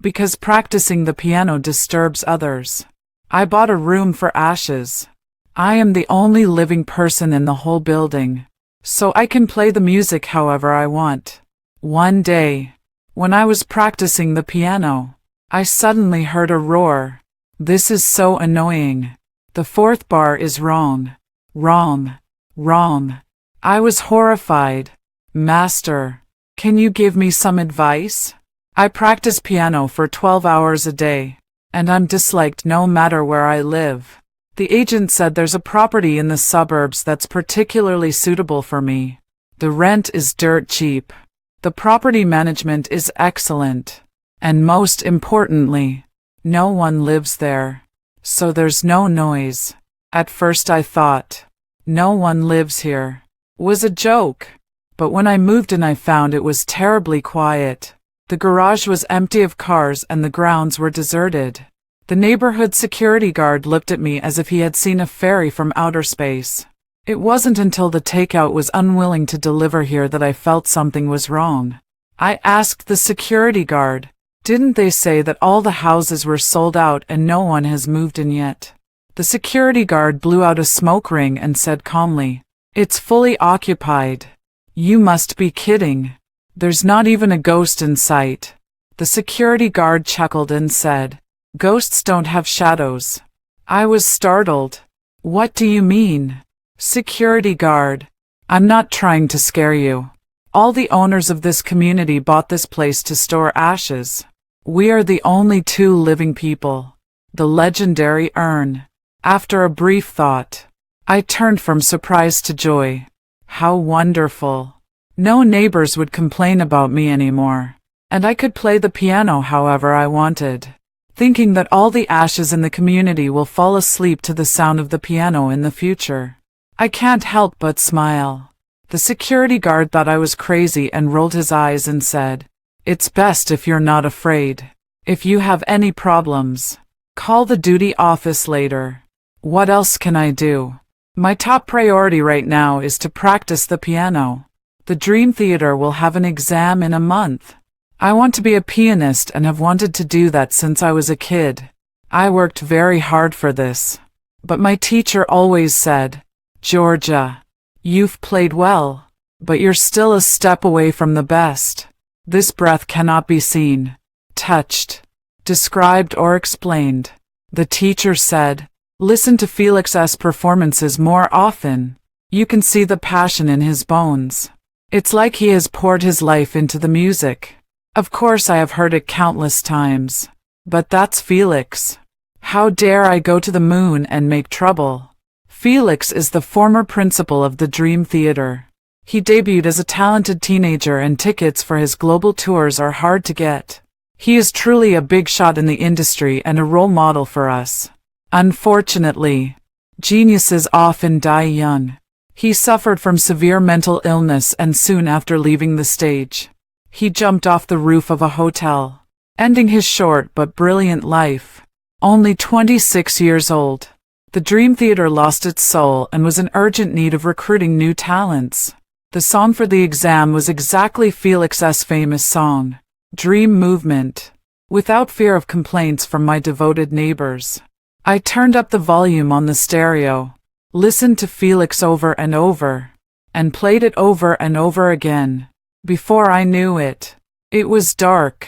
Because practicing the piano disturbs others. I bought a room for ashes. I am the only living person in the whole building, so I can play the music however I want. One day, when I was practicing the piano, I suddenly heard a roar. This is so annoying. The fourth bar is wrong. Wrong. Wrong. I was horrified. Master, can you give me some advice? I practice piano for 12 hours a day, and I'm disliked no matter where I live. The agent said there's a property in the suburbs that's particularly suitable for me. The rent is dirt cheap. The property management is excellent. And most importantly, no one lives there. So there's no noise. At first I thought, no one lives here. Was a joke. But when I moved in I found it was terribly quiet. The garage was empty of cars and the grounds were deserted. The neighborhood security guard looked at me as if he had seen a fairy from outer space. It wasn't until the takeout was unwilling to deliver here that I felt something was wrong. I asked the security guard, didn't they say that all the houses were sold out and no one has moved in yet? The security guard blew out a smoke ring and said calmly, it's fully occupied. You must be kidding. There's not even a ghost in sight. The security guard chuckled and said, ghosts don't have shadows. I was startled. What do you mean? Security guard, I'm not trying to scare you. All the owners of this community bought this place to store ashes. We are the only two living people. The legendary urn. After a brief thought, I turned from surprise to joy. How wonderful. No neighbors would complain about me anymore, and I could play the piano however I wanted, thinking that all the ashes in the community will fall asleep to the sound of the piano in the future. I can't help but smile. The security guard thought I was crazy and rolled his eyes and said, it's best if you're not afraid. If you have any problems, call the duty office later. What else can I do? My top priority right now is to practice the piano. The Dream Theater will have an exam in a month. I want to be a pianist and have wanted to do that since I was a kid. I worked very hard for this. But my teacher always said, Georgia, you've played well, but you're still a step away from the best. This breath cannot be seen, touched, described or explained. The teacher said, listen to Felix's performances more often. You can see the passion in his bones. It's like he has poured his life into the music. Of course I have heard it countless times. But that's Felix. How dare I go to the moon and make trouble? Felix is the former principal of the Dream Theater. He debuted as a talented teenager and tickets for his global tours are hard to get. He is truly a big shot in the industry and a role model for us. Unfortunately, geniuses often die young. He suffered from severe mental illness and soon after leaving the stage, he jumped off the roof of a hotel, ending his short but brilliant life. Only 26 years old, the Dream Theater lost its soul and was in urgent need of recruiting new talents. The song for the exam was exactly Felix's famous song, Dream Movement. Without fear of complaints from my devoted neighbors, I turned up the volume on the stereo, listened to Felix over and over, and played it over and over again. Before I knew it, it was dark.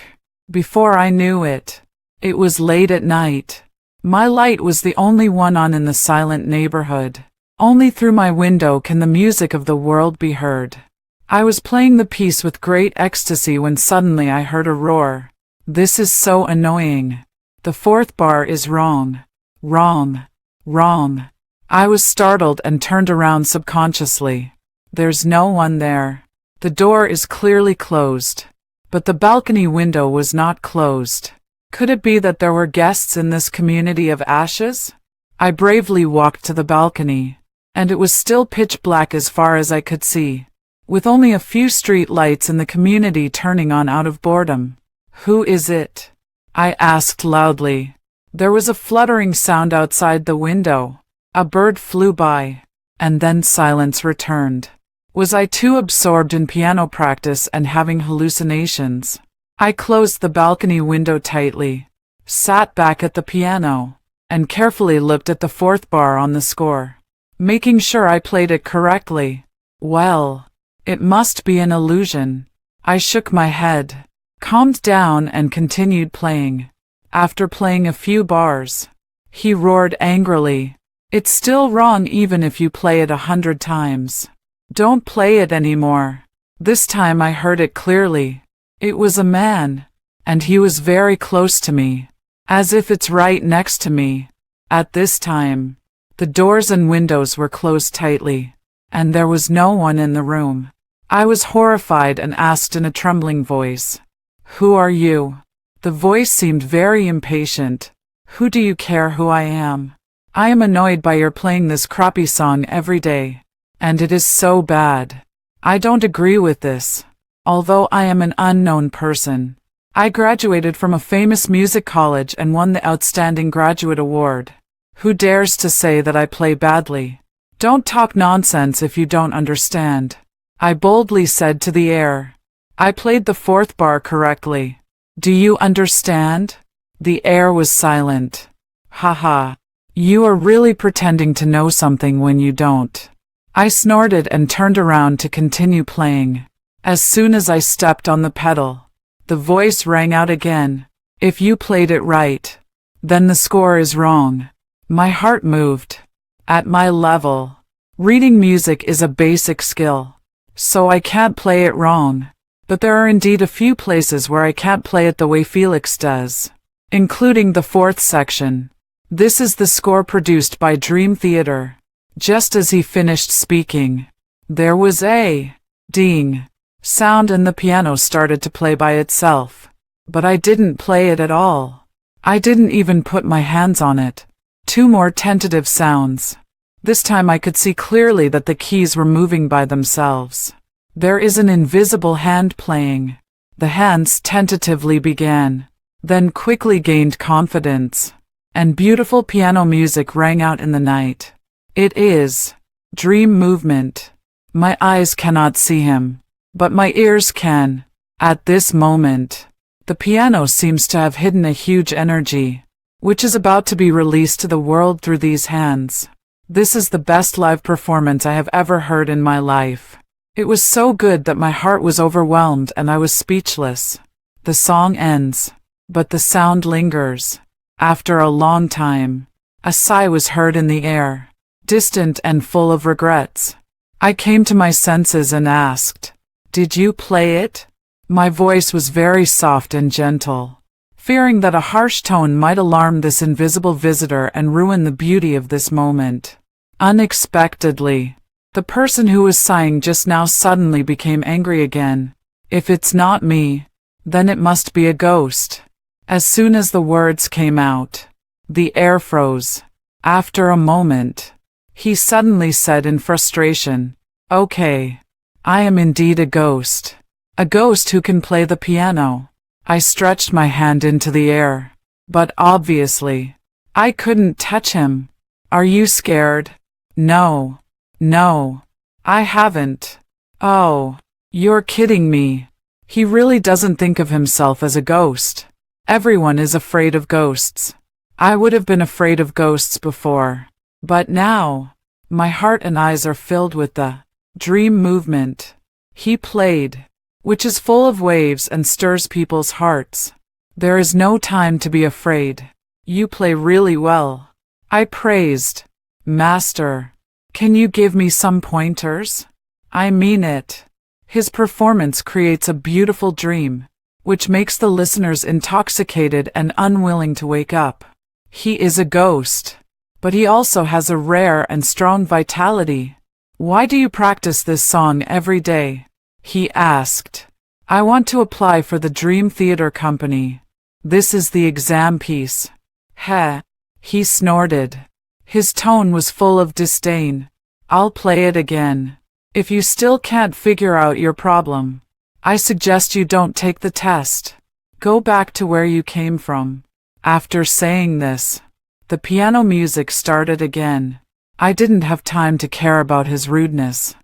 Before I knew it, it was late at night. My light was the only one on in the silent neighborhood. Only through my window can the music of the world be heard. I was playing the piece with great ecstasy when suddenly I heard a roar. This is so annoying. The fourth bar is wrong. Wrong. Wrong. I was startled and turned around subconsciously. There's no one there. The door is clearly closed, but the balcony window was not closed. Could it be that there were guests in this community of ashes? I bravely walked to the balcony, and it was still pitch black as far as I could see, with only a few street lights in the community turning on out of boredom. Who is it? I asked loudly. There was a fluttering sound outside the window. A bird flew by, and then silence returned. Was I too absorbed in piano practice and having hallucinations? I closed the balcony window tightly, sat back at the piano, and carefully looked at the fourth bar on the score, making sure I played it correctly. Well, it must be an illusion. I shook my head, calmed down, and continued playing. After playing a few bars, he roared angrily, "It's still wrong even if you play it 100 times. Don't play it anymore." This time I heard it clearly. It was a man, and he was very close to me, as if it's right next to me. At this time, the doors and windows were closed tightly, and there was no one in the room. I was horrified and asked in a trembling voice, "Who are you?" The voice seemed very impatient. "Who do you care who I am? I am annoyed by your playing this crappy song every day, and it is so bad. I don't agree with this. Although I am an unknown person, I graduated from a famous music college and won the Outstanding Graduate Award. Who dares to say that I play badly? Don't talk nonsense if you don't understand," I boldly said to the air. "I played the fourth bar correctly. Do you understand?" The air was silent. "Haha. You are really pretending to know something when you don't." I snorted and turned around to continue playing. As soon as I stepped on the pedal, the voice rang out again. "If you played it right, then the score is wrong." My heart moved. At my level, reading music is a basic skill, so I can't play it wrong. But there are indeed a few places where I can't play it the way Felix does, including the fourth section. This is the score produced by Dream Theater. Just as he finished speaking, there was a ding sound and the piano started to play by itself. But I didn't play it at all. I didn't even put my hands on it. 2 more tentative sounds. This time I could see clearly that the keys were moving by themselves. There is an invisible hand playing. The hands tentatively began, then quickly gained confidence, and beautiful piano music rang out in the night. It is dream movement. My eyes cannot see him, but my ears can. At this moment, the piano seems to have hidden a huge energy, which is about to be released to the world through these hands. This is the best live performance I have ever heard in my life. It was so good that my heart was overwhelmed and I was speechless. The song ends, but the sound lingers. After a long time, a sigh was heard in the air, distant and full of regrets. I came to my senses and asked, "Did you play it?" My voice was very soft and gentle, fearing that a harsh tone might alarm this invisible visitor and ruin the beauty of this moment. Unexpectedly, the person who was sighing just now suddenly became angry again. "If it's not me, then it must be a ghost." As soon as the words came out, the air froze. After a moment, he suddenly said in frustration, "Okay, I am indeed a ghost. A ghost who can play the piano." I stretched my hand into the air, but obviously, I couldn't touch him. "Are you scared?" No, I haven't." "Oh, you're kidding me." He really doesn't think of himself as a ghost. Everyone is afraid of ghosts. I would have been afraid of ghosts before, but now, my heart and eyes are filled with the dream movement he played, which is full of waves and stirs people's hearts. "There is no time to be afraid. You play really well," I praised. "Master, can you give me some pointers?" "I mean it." His performance creates a beautiful dream, which makes the listeners intoxicated and unwilling to wake up. He is a ghost, but he also has a rare and strong vitality. "Why do you practice this song every day?" he asked. "I want to apply for the Dream Theater Company. This is the exam piece." "Heh," he snorted. His tone was full of disdain. "I'll play it again. If you still can't figure out your problem, I suggest you don't take the test. Go back to where you came from." After saying this, the piano music started again. I didn't have time to care about his rudeness.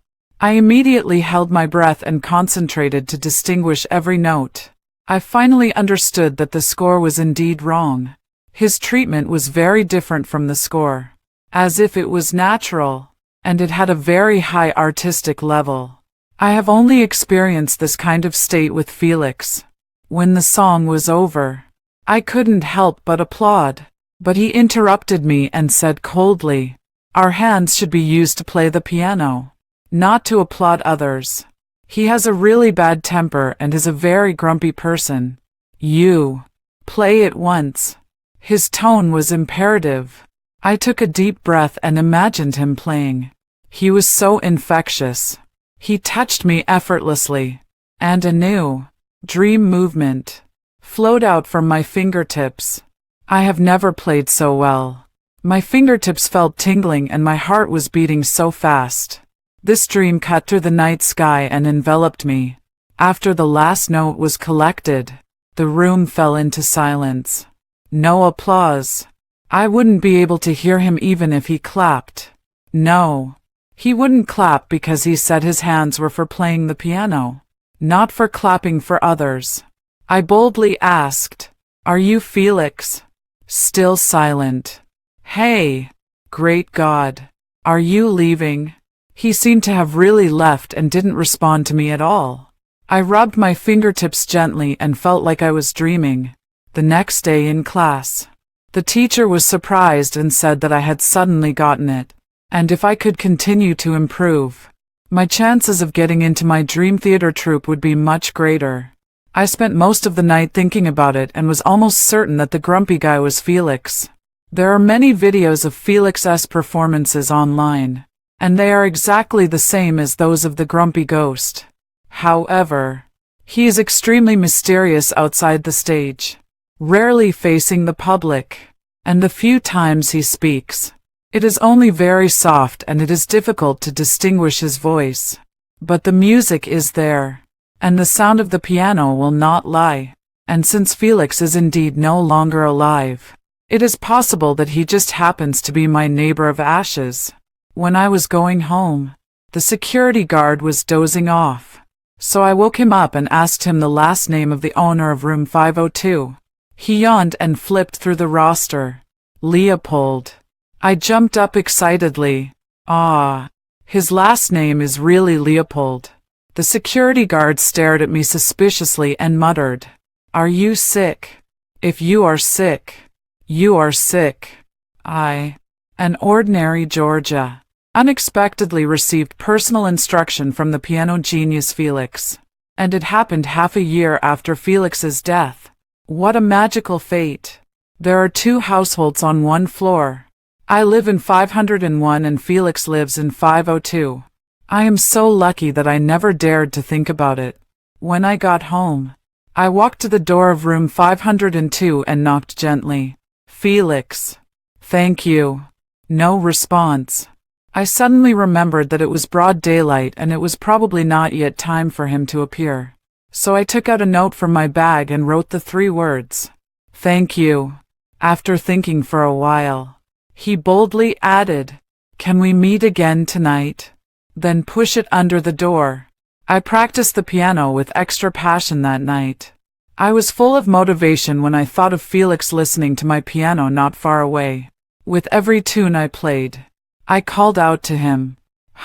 I immediately held my breath and concentrated to distinguish every note. I finally understood that the score was indeed wrong. His treatment was very different from the score, as if it was natural, and it had a very high artistic level. I have only experienced this kind of state with Felix. When the song was over, I couldn't help but applaud, but he interrupted me and said coldly, "Our hands should be used to play the piano, not to applaud others." He has a really bad temper and is a very grumpy person. "You play it once." His tone was imperative. I took a deep breath and imagined him playing. He was so infectious. He touched me effortlessly, and a new dream movement flowed out from my fingertips. I have never played so well. My fingertips felt tingling and my heart was beating so fast. This dream cut through the night sky and enveloped me. After the last note was collected, the room fell into silence. No applause. I wouldn't be able to hear him even if he clapped. No, he wouldn't clap because he said his hands were for playing the piano, not for clapping for others. I boldly asked, "Are you Felix?" Still silent. "Hey, great God, are you leaving?" He seemed to have really left and didn't respond to me at all. I rubbed my fingertips gently and felt like I was dreaming. The next day in class, the teacher was surprised and said that I had suddenly gotten it, and if I could continue to improve, my chances of getting into my dream theater troupe would be much greater. I spent most of the night thinking about it and was almost certain that the grumpy guy was Felix. There are many videos of Felix's performances online, and they are exactly the same as those of the grumpy ghost. However, he is extremely mysterious outside the stage, rarely facing the public, and the few times he speaks, it is only very soft and it is difficult to distinguish his voice. But the music is there, and the sound of the piano will not lie. And since Felix is indeed no longer alive, it is possible that he just happens to be my neighbor of ashes. When I was going home, the security guard was dozing off, so I woke him up and asked him the last name of the owner of room 502. He yawned and flipped through the roster. Leopold. I jumped up excitedly. Ah, his last name is really Leopold. The security guard stared at me suspiciously and muttered, "Are you sick? If you are sick, you are sick." I, an ordinary Georgia, unexpectedly received personal instruction from the piano genius Felix, and it happened half a year after Felix's death. What a magical fate. There are two households on one floor. I live in 501 and Felix lives in 502. I am so lucky that I never dared to think about it. When I got home, I walked to the door of room 502 and knocked gently. "Felix." "Thank you." No response. I suddenly remembered that it was broad daylight and it was probably not yet time for him to appear. So I took out a note from my bag and wrote the 3 words, "Thank you." After thinking for a while, he boldly added, "Can we meet again tonight? Then push it under the door." I practiced the piano with extra passion that night. I was full of motivation when I thought of Felix listening to my piano not far away. With every tune I played, I called out to him,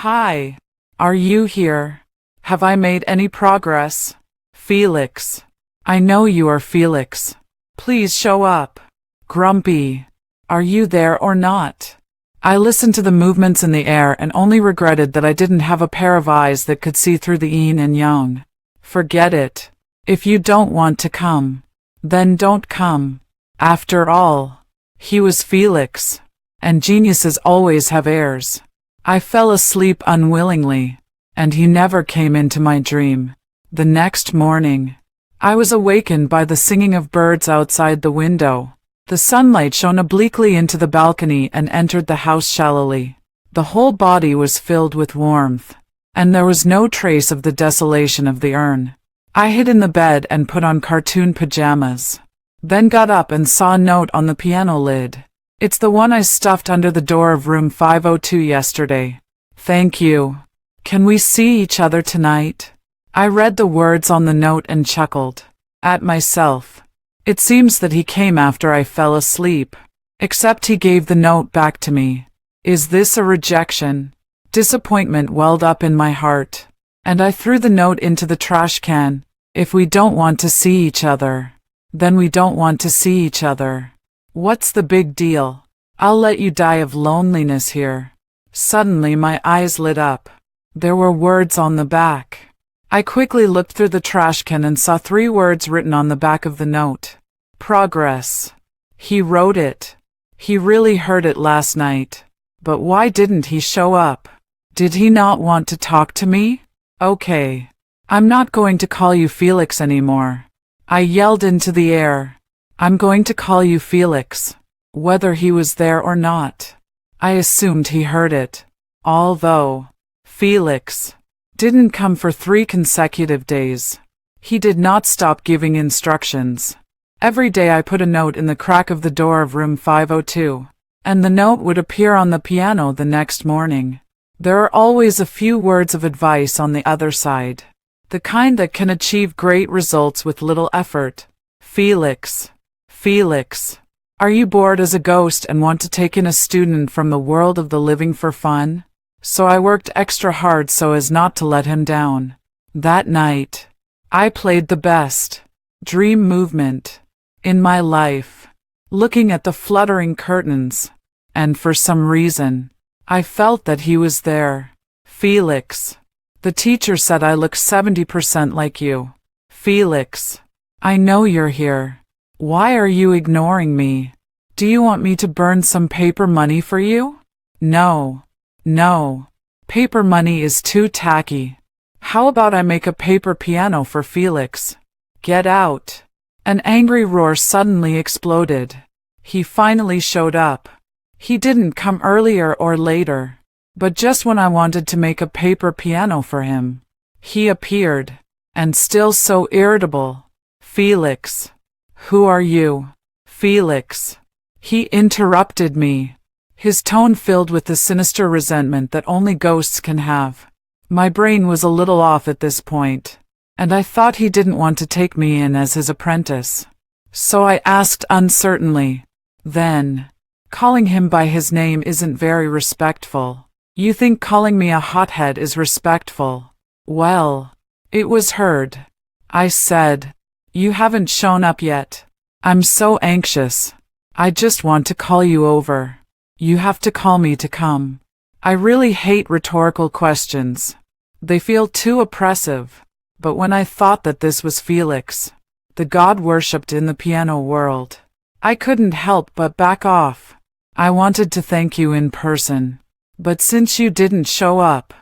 "Hi, are you here? Have I made any progress? Felix. I know you are Felix. Please show up. Grumpy. Are you there or not?" I listened to the movements in the air and only regretted that I didn't have a pair of eyes that could see through the yin and yang. Forget it. If you don't want to come, then don't come. After all, he was Felix, and geniuses always have airs. I fell asleep unwillingly, and he never came into my dream. The next morning, I was awakened by the singing of birds outside the window. The sunlight shone obliquely into the balcony and entered the house shallowly. The whole body was filled with warmth, and there was no trace of the desolation of the urn. I hid in the bed and put on cartoon pajamas, then got up and saw a note on the piano lid. It's the one I stuffed under the door of room 502 yesterday. "Thank you. Can we see each other tonight?" I read the words on the note and chuckled. at myself. It seems that he came after I fell asleep. Except he gave the note back to me. Is this a rejection? Disappointment welled up in my heart, and I threw the note into the trash can. If we don't want to see each other, then we don't want to see each other. What's the big deal? I'll let you die of loneliness here. Suddenly my eyes lit up. There were words on the back. I quickly looked through the trash can and saw 3 words written on the back of the note. Progress. He wrote it. He really heard it last night. But why didn't he show up? Did he not want to talk to me? Okay. I'm not going to call you Felix anymore. I yelled into the air. I'm going to call you Felix, whether he was there or not. I assumed he heard it. Although Felix didn't come for 3 consecutive days. He did not stop giving instructions. Every day I put a note in the crack of the door of room 502, and the note would appear on the piano the next morning. There are always a few words of advice on the other side, the kind that can achieve great results with little effort. Felix. Felix. Are you bored as a ghost and want to take in a student from the world of the living for fun? So I worked extra hard so as not to let him down. That night, I played the best dream movement in my life, looking at the fluttering curtains, and for some reason, I felt that he was there. Felix. The teacher said I look 70% like you. Felix. I know you're here. Why are you ignoring me? Do you want me to burn some paper money for you? No. No. Paper money is too tacky. How about I make a paper piano for Felix? Get out. An angry roar suddenly exploded. He finally showed up. He didn't come earlier or later, but just when I wanted to make a paper piano for him, he appeared, and still so irritable. Felix. Who are you? Felix. He interrupted me, his tone filled with the sinister resentment that only ghosts can have. My brain was a little off at this point, and I thought he didn't want to take me in as his apprentice. So I asked uncertainly, then, calling him by his name isn't very respectful. You think calling me a hothead is respectful? Well, it was heard. I said, you haven't shown up yet. I'm so anxious. I just want to call you over. You have to call me to come. I really hate rhetorical questions. They feel too oppressive. But when I thought that this was Felix, the god worshipped in the piano world, I couldn't help but back off. I wanted to thank you in person, but since you didn't show up,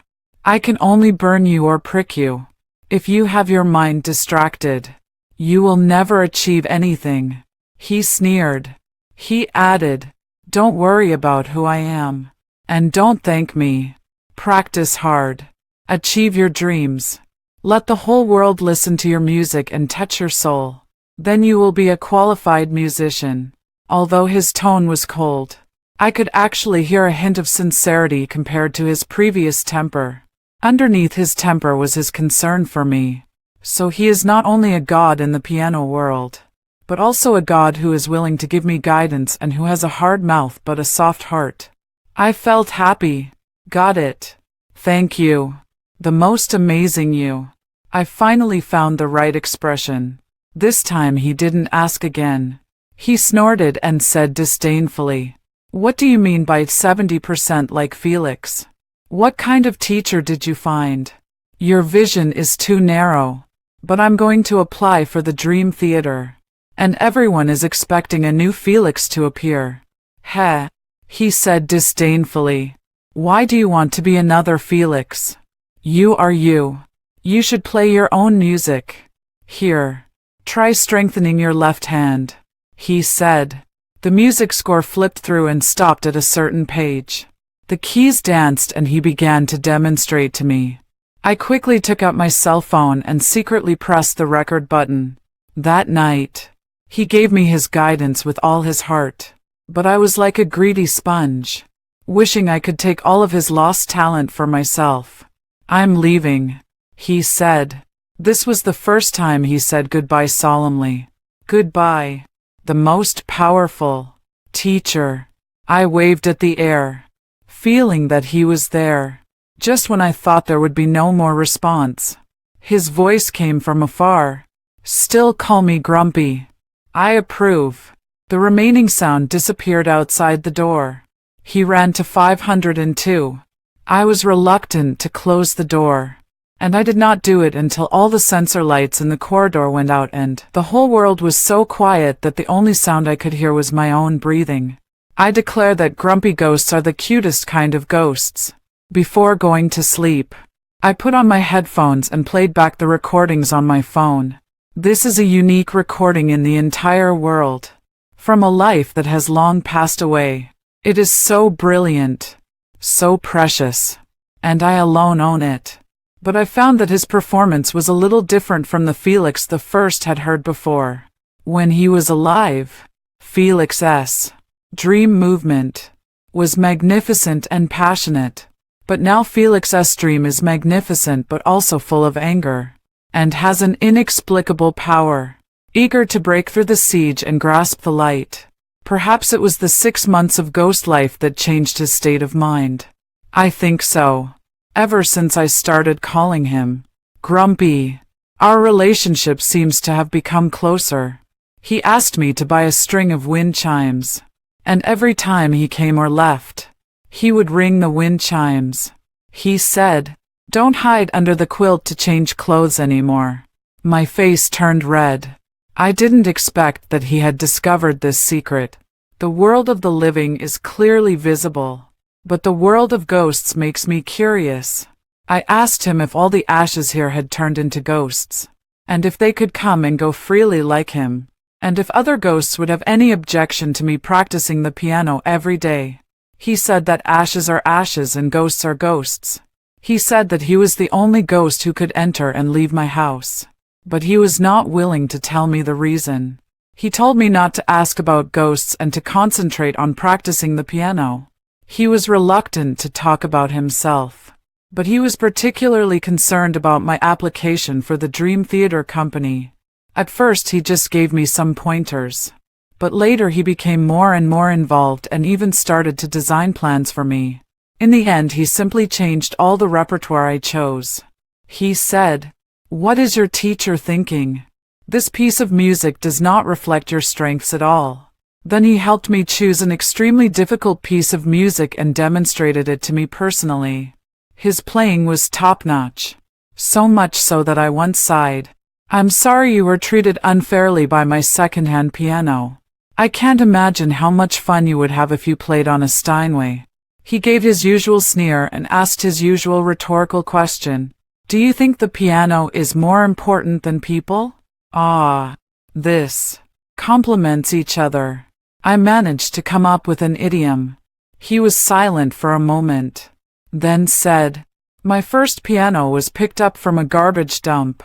I can only burn you or prick you. If you have your mind distracted, you will never achieve anything. He sneered. He added, don't worry about who I am, and don't thank me. Practice hard. Achieve your dreams. Let the whole world listen to your music and touch your soul. Then you will be a qualified musician. Although his tone was cold, I could actually hear a hint of sincerity compared to his previous temper. Underneath his temper was his concern for me. So he is not only a god in the piano world, but also a god who is willing to give me guidance and who has a hard mouth but a soft heart. I felt happy. Got it. Thank you. The most amazing you. I finally found the right expression. This time he didn't ask again. He snorted and said disdainfully, what do you mean by 70% like Felix? What kind of teacher did you find? Your vision is too narrow. But I'm going to apply for the Dream Theater, and everyone is expecting a new Felix to appear. Heh, he said disdainfully. Why do you want to be another Felix? You are you. You should play your own music. Here, try strengthening your left hand, he said. The music score flipped through and stopped at a certain page. The keys danced and he began to demonstrate to me. I quickly took out my cell phone and secretly pressed the record button. That night, he gave me his guidance with all his heart, but I was like a greedy sponge, wishing I could take all of his lost talent for myself. I'm leaving, he said. This was the first time he said goodbye solemnly. Goodbye. The most powerful teacher. I waved at the air, feeling that he was there. Just when I thought there would be no more response, his voice came from afar. Still call me Grumpy. I approve. The remaining sound disappeared outside the door. He ran to 502. I was reluctant to close the door, and I did not do it until all the sensor lights in the corridor went out and the whole world was so quiet that the only sound I could hear was my own breathing. I declare that grumpy ghosts are the cutest kind of ghosts. Before going to sleep, I put on my headphones and played back the recordings on my phone. This is a unique recording in the entire world, from a life that has long passed away. It is so brilliant, so precious, and I alone own it. But I found that his performance was a little different from the Felix the First had heard before. When he was alive, Felix's dream movement was magnificent and passionate. But now Felix's dream is magnificent but also full of anger, and has an inexplicable power, eager to break through the siege and grasp the light. Perhaps it was the 6 months of ghost life that changed his state of mind. I think so. Ever since I started calling him Grumpy, our relationship seems to have become closer. He asked me to buy a string of wind chimes, and every time he came or left, he would ring the wind chimes. He said, "Don't hide under the quilt to change clothes anymore." My face turned red. I didn't expect that he had discovered this secret. The world of the living is clearly visible, but the world of ghosts makes me curious. I asked him if all the ashes here had turned into ghosts, and if they could come and go freely like him, and if other ghosts would have any objection to me practicing the piano every day. He said that ashes are ashes and ghosts are ghosts. He said that he was the only ghost who could enter and leave my house, but he was not willing to tell me the reason. He told me not to ask about ghosts and to concentrate on practicing the piano. He was reluctant to talk about himself, but he was particularly concerned about my application for the Dream Theater Company. At first he just gave me some pointers, but later he became more and more involved and even started to design plans for me. In the end, he simply changed all the repertoire I chose. He said, "What is your teacher thinking? This piece of music does not reflect your strengths at all." Then he helped me choose an extremely difficult piece of music and demonstrated it to me personally. His playing was top-notch, so much so that I once sighed, "I'm sorry you were treated unfairly by my second-hand piano. I can't imagine how much fun you would have if you played on a Steinway." He gave his usual sneer and asked his usual rhetorical question, "Do you think the piano is more important than people?" This complements each other. I managed to come up with an idiom. He was silent for a moment, then said, "My first piano was picked up from a garbage dump."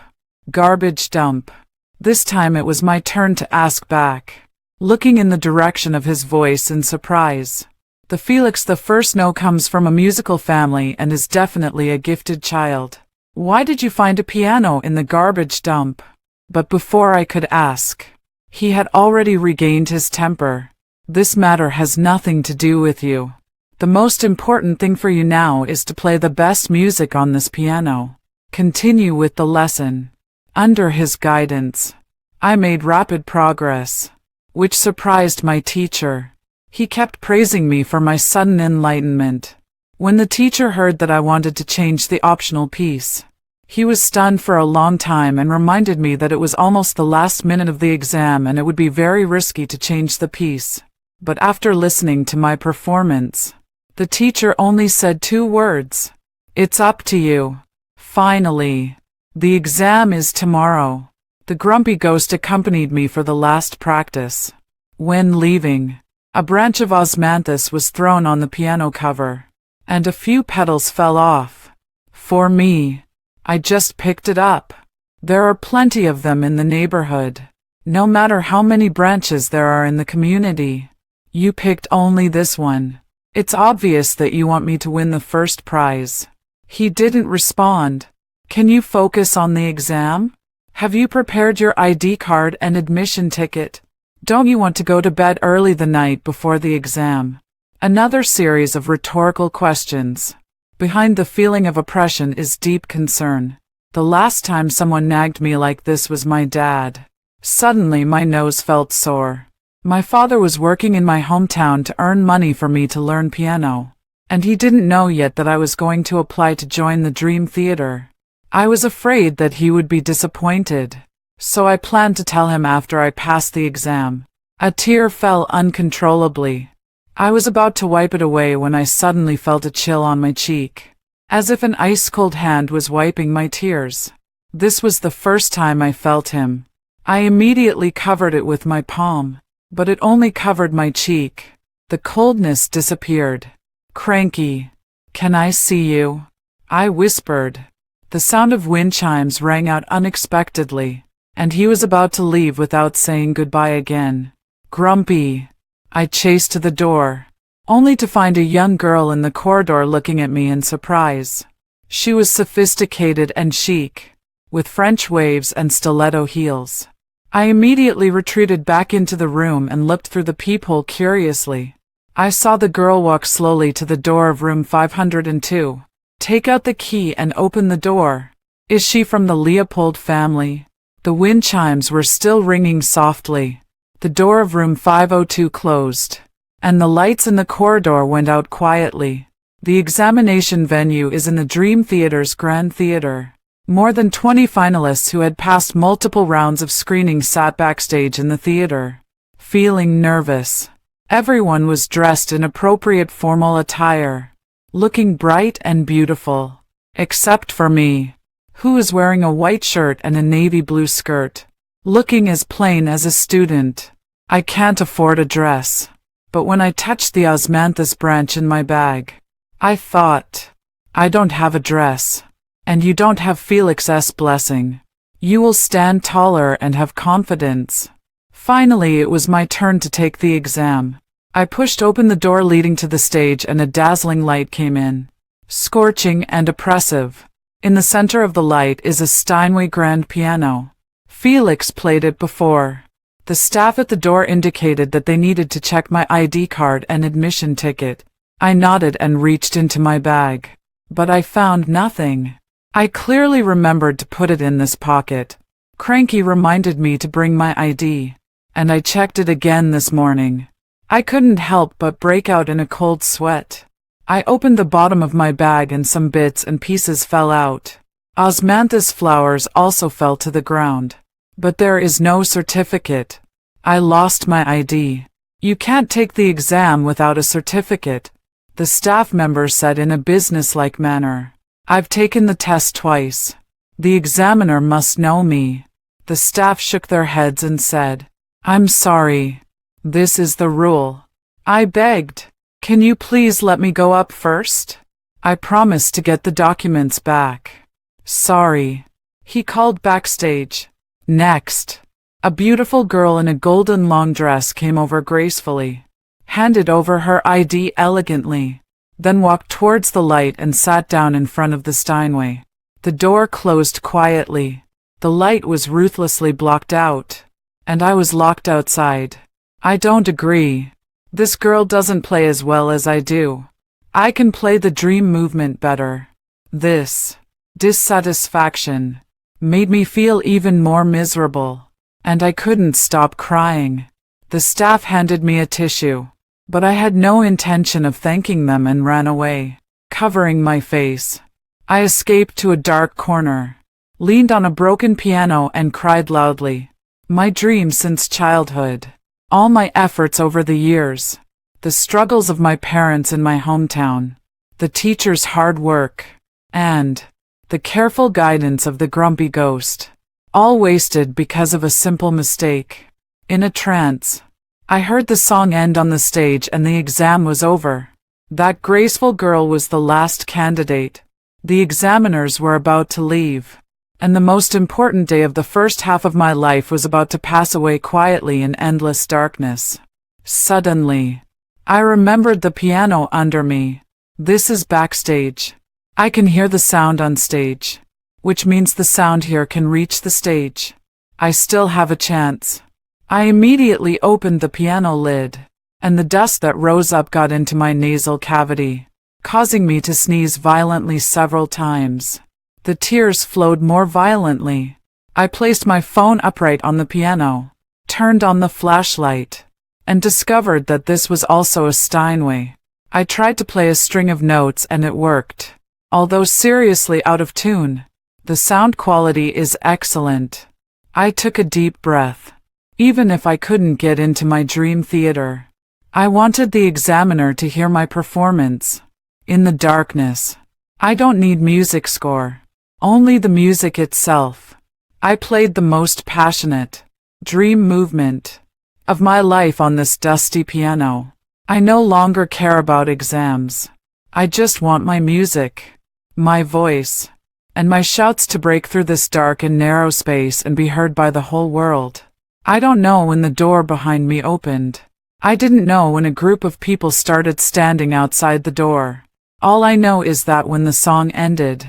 Garbage dump. This time it was my turn to ask back, looking in the direction of his voice in surprise. The Felix the First comes from a musical family and is definitely a gifted child. "Why did you find a piano in the garbage dump?" But before I could ask, he had already regained his temper. "This matter has nothing to do with you. The most important thing for you now is to play the best music on this piano. Continue with the lesson." Under his guidance, I made rapid progress, which surprised my teacher. He kept praising me for my sudden enlightenment. When the teacher heard that I wanted to change the optional piece, he was stunned for a long time and reminded me that it was almost the last minute of the exam and it would be very risky to change the piece. But after listening to my performance, the teacher only said 2 words, "It's up to you." Finally, the exam is tomorrow. The grumpy ghost accompanied me for the last practice. When leaving, a branch of osmanthus was thrown on the piano cover, and a few petals fell off. For me, I just picked it up. There are plenty of them in the neighborhood. No matter how many branches there are in the community, you picked only this one. It's obvious that you want me to win the first prize. He didn't respond. Can you focus on the exam? Have you prepared your ID card and admission ticket? Don't you want to go to bed early the night before the exam? Another series of rhetorical questions. Behind the feeling of oppression is deep concern. The last time someone nagged me like this was my dad. Suddenly my nose felt sore. My father was working in my hometown to earn money for me to learn piano. And he didn't know yet that I was going to apply to join the Dream Theater. I was afraid that he would be disappointed. So I planned to tell him after I passed the exam. A tear fell uncontrollably. I was about to wipe it away when I suddenly felt a chill on my cheek, as if an ice-cold hand was wiping my tears. This was the first time I felt him. I immediately covered it with my palm, but it only covered my cheek. The coldness disappeared. "Cranky, can I see you?" I whispered. The sound of wind chimes rang out unexpectedly, and he was about to leave without saying goodbye again. "Grumpy." I chased to the door, only to find a young girl in the corridor looking at me in surprise. She was sophisticated and chic, with French waves and stiletto heels. I immediately retreated back into the room and looked through the peephole curiously. I saw the girl walk slowly to the door of room 502, take out the key and open the door. Is she from the Leopold family? The wind chimes were still ringing softly. The door of room 502 closed, and the lights in the corridor went out quietly. The examination venue is in the Dream Theater's Grand Theater. More than 20 finalists who had passed multiple rounds of screening sat backstage in the theater, feeling nervous. Everyone was dressed in appropriate formal attire, looking bright and beautiful, except for me, who was wearing a white shirt and a navy blue skirt, looking as plain as a student. I can't afford a dress. But when I touched the osmanthus branch in my bag, I thought, I don't have a dress. And you don't have Felix's blessing. You will stand taller and have confidence. Finally, it was my turn to take the exam. I pushed open the door leading to the stage and a dazzling light came in. Scorching and oppressive. In the center of the light is a Steinway grand piano. Felix played it before. The staff at the door indicated that they needed to check my ID card and admission ticket. I nodded and reached into my bag. But I found nothing. I clearly remembered to put it in this pocket. Cranky reminded me to bring my ID, and I checked it again this morning. I couldn't help but break out in a cold sweat. I opened the bottom of my bag and some bits and pieces fell out. Osmanthus flowers also fell to the ground. But there is no certificate. I lost my ID. You can't take the exam without a certificate, the staff member said in a businesslike manner. I've taken the test twice. The examiner must know me. The staff shook their heads and said, I'm sorry. This is the rule. I begged. Can you please let me go up first? I promised to get the documents back. Sorry. He called backstage. Next. A beautiful girl in a golden long dress came over gracefully, handed over her ID elegantly, then walked towards the light and sat down in front of the Steinway. The door closed quietly. The light was ruthlessly blocked out, and I was locked outside. I don't agree. This girl doesn't play as well as I do. I can play the dream movement better. This dissatisfaction made me feel even more miserable, and I couldn't stop crying. The staff handed me a tissue, but I had no intention of thanking them and ran away, covering my face. I escaped to a dark corner, leaned on a broken piano and cried loudly. My dream since childhood, all my efforts over the years, the struggles of my parents in my hometown, the teacher's hard work, and the careful guidance of the grumpy ghost, all wasted because of a simple mistake. In a trance, I heard the song end on the stage and the exam was over. That graceful girl was the last candidate. The examiners were about to leave, and the most important day of the first half of my life was about to pass away quietly in endless darkness. Suddenly, I remembered the piano under me. This is backstage. I can hear the sound on stage. which means the sound here can reach the stage. I still have a chance. I immediately opened the piano lid, and the dust that rose up got into my nasal cavity, causing me to sneeze violently several times. The tears flowed more violently. I placed my phone upright on the piano, turned on the flashlight, and discovered that this was also a Steinway. I tried to play a string of notes and it worked. Although seriously out of tune, the sound quality is excellent. I took a deep breath. Even if I couldn't get into my dream theater, I wanted the examiner to hear my performance. In the darkness, I don't need music score, only the music itself. I played the most passionate, dream movement of my life on this dusty piano. I no longer care about exams. I just want my music, my voice, and my shouts to break through this dark and narrow space and be heard by the whole world. I don't know when the door behind me opened. I didn't know when a group of people started standing outside the door. All I know is that when the song ended,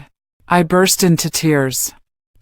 I burst into tears,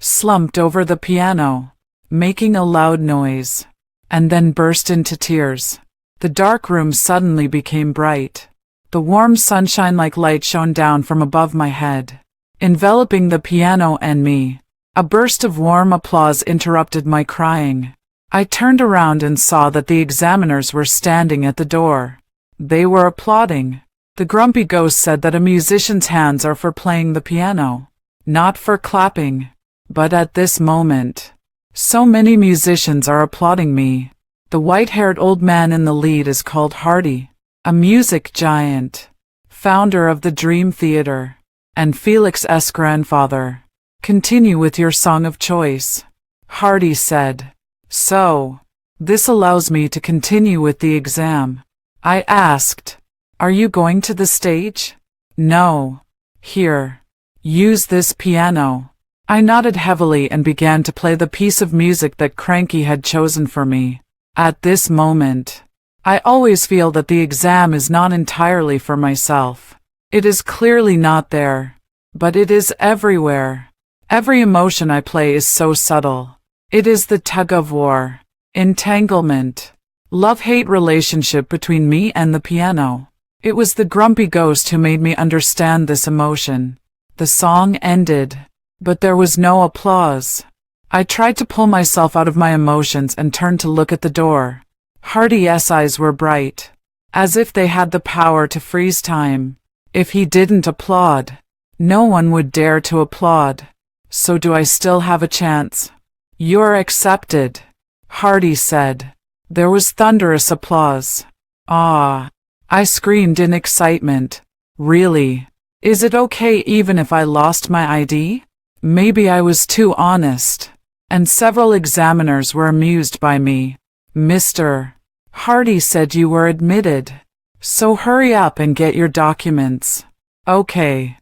slumped over the piano, making a loud noise, and then burst into tears. The dark room suddenly became bright. The warm sunshine-like light shone down from above my head, enveloping the piano and me. A burst of warm applause interrupted my crying. I turned around and saw that the examiners were standing at the door. They were applauding. The grumpy ghost said that a musician's hands are for playing the piano, not for clapping. But at this moment, so many musicians are applauding me. The white-haired old man in the lead is called Hardy, a music giant, founder of the Dream Theater, and Felix's grandfather. Continue with your song of choice, Hardy said. So, this allows me to continue with the exam. I asked, are you going to the stage? No. Here. Use this piano. I nodded heavily and began to play the piece of music that Cranky had chosen for me. At this moment, I always feel that the exam is not entirely for myself. It is clearly not there, but it is everywhere. Every emotion I play is so subtle. It is the tug-of-war, entanglement, love-hate relationship between me and the piano. It was the grumpy ghost who made me understand this emotion. The song ended, but there was no applause. I tried to pull myself out of my emotions and turned to look at the door. Hardy's eyes were bright, as if they had the power to freeze time. If he didn't applaud, no one would dare to applaud. So do I still have a chance? You're accepted, Hardy said. There was thunderous applause. Ah! I screamed in excitement. Really? Is it okay even if I lost my ID? Maybe I was too honest. And several examiners were amused by me. Mr. Hardy said you were admitted. So hurry up and get your documents. Okay.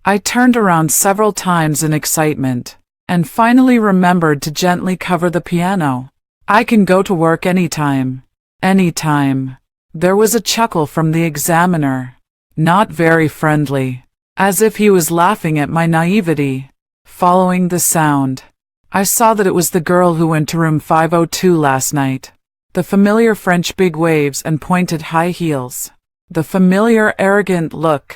I turned around several times in excitement, and finally remembered to gently cover the piano. I can go to work anytime. Anytime. There was a chuckle from the examiner. Not very friendly. As if he was laughing at my naivety. Following the sound, I saw that it was the girl who went to room 502 last night. The familiar French big waves and pointed high heels. The familiar arrogant look.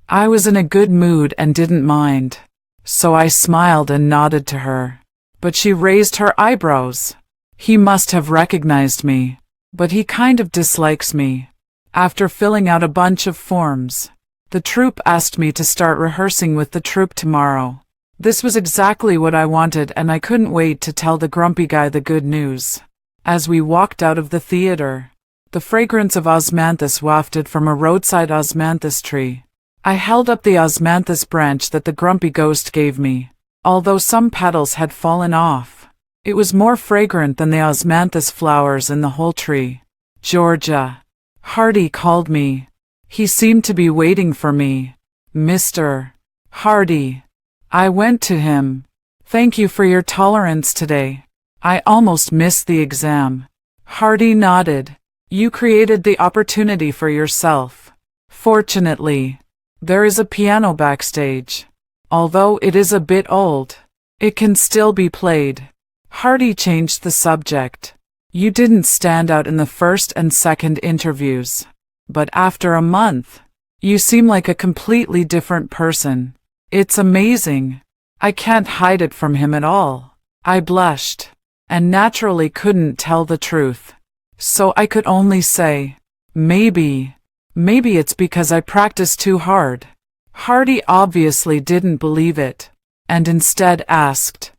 I was in a good mood and didn't mind. So I smiled and nodded to her. But she raised her eyebrows. He must have recognized me. But he kind of dislikes me. After filling out a bunch of forms, the troupe asked me to start rehearsing with the troupe tomorrow. This was exactly what I wanted, and I couldn't wait to tell the grumpy guy the good news. As we walked out of the theater, the fragrance of osmanthus wafted from a roadside osmanthus tree. I held up the osmanthus branch that the grumpy ghost gave me. Although some petals had fallen off, it was more fragrant than the osmanthus flowers in the whole tree. Georgia. Hardy called me. He seemed to be waiting for me. Mr. Hardy. I went to him. Thank you for your tolerance today. I almost missed the exam. Hardy nodded. You created the opportunity for yourself. Fortunately, there is a piano backstage. Although it is a bit old, it can still be played. Hardy changed the subject. You didn't stand out in the first and second interviews. But after a month, you seem like a completely different person. It's amazing. I can't hide it from him at all. I blushed, and naturally couldn't tell the truth. So I could only say, maybe it's because I practice too hard. Hardy obviously didn't believe it, and instead asked,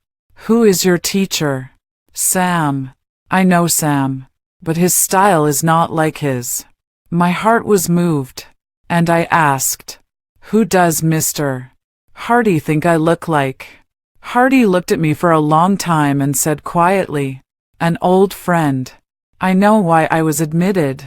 "Who is your teacher?" "Sam." "I know Sam, but his style is not like his." My heart was moved, and I asked, "Who does Mr. Hardy think I look like?" Hardy looked at me for a long time and said quietly, "An old friend." I know why I was admitted.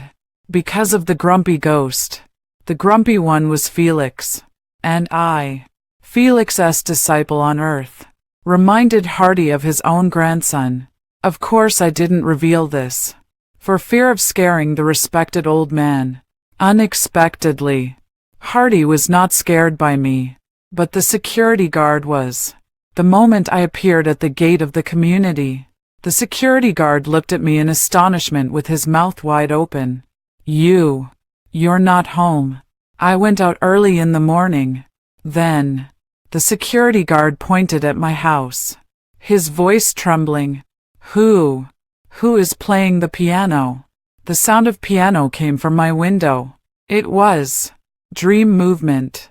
Because of the grumpy ghost. The grumpy one was Felix. And I, Felix's disciple on Earth, reminded Hardy of his own grandson. Of course I didn't reveal this, for fear of scaring the respected old man. Unexpectedly, Hardy was not scared by me, but the security guard was. The moment I appeared at the gate of the community, the security guard looked at me in astonishment with his mouth wide open. You're not home." I went out early in the morning. Then, the security guard pointed at my house, his voice trembling. Who is playing the piano?" The sound of piano came from my window. It was dream movement.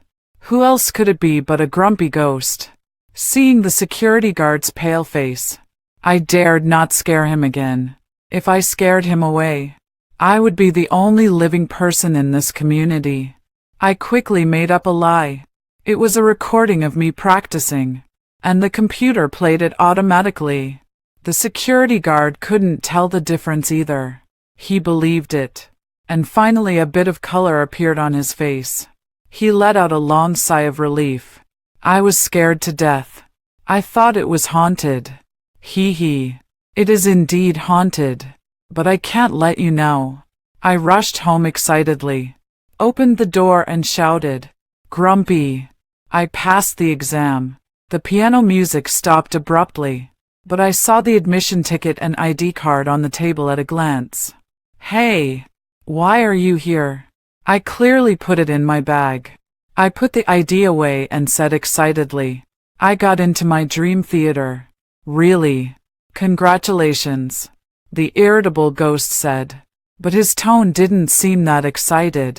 Who else could it be but a grumpy ghost? Seeing the security guard's pale face, I dared not scare him again. If I scared him away, I would be the only living person in this community. I quickly made up a lie. It was a recording of me practicing, and the computer played it automatically. The security guard couldn't tell the difference either. He believed it, and finally a bit of color appeared on his face. He let out a long sigh of relief. I was scared to death. I thought it was haunted. Hee. It is indeed haunted. But I can't let you know. I rushed home excitedly, opened the door and shouted, "Grumpy!" I passed the exam. The piano music stopped abruptly, but I saw the admission ticket and ID card on the table at a glance. "Hey, why are you here?" I clearly put it in my bag. I put the ID away and said excitedly, "I got into my dream theater." "Really? Congratulations," the irritable ghost said, but his tone didn't seem that excited.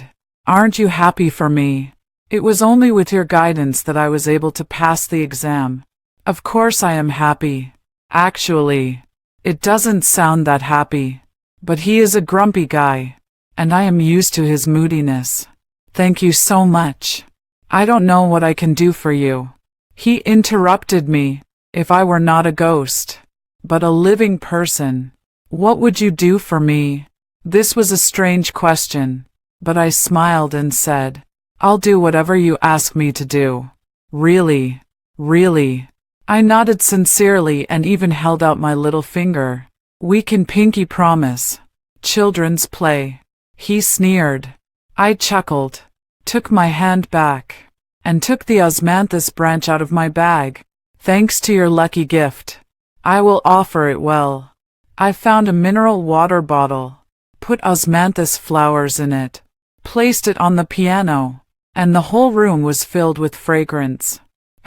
"Aren't you happy for me? It was only with your guidance that I was able to pass the exam." "Of course I am happy. Actually, it doesn't sound that happy. But he is a grumpy guy, and I am used to his moodiness." "Thank you so much. I don't know what I can do for you." He interrupted me. "If I were not a ghost, but a living person, what would you do for me?" This was a strange question, but I smiled and said, "I'll do whatever you ask me to do." Really? I nodded sincerely and even held out my little finger. "We can pinky promise. Children's play." He sneered. I chuckled, took my hand back, and took the osmanthus branch out of my bag. "Thanks to your lucky gift, I will offer it well." I found a mineral water bottle, put osmanthus flowers in it, placed it on the piano, and the whole room was filled with fragrance.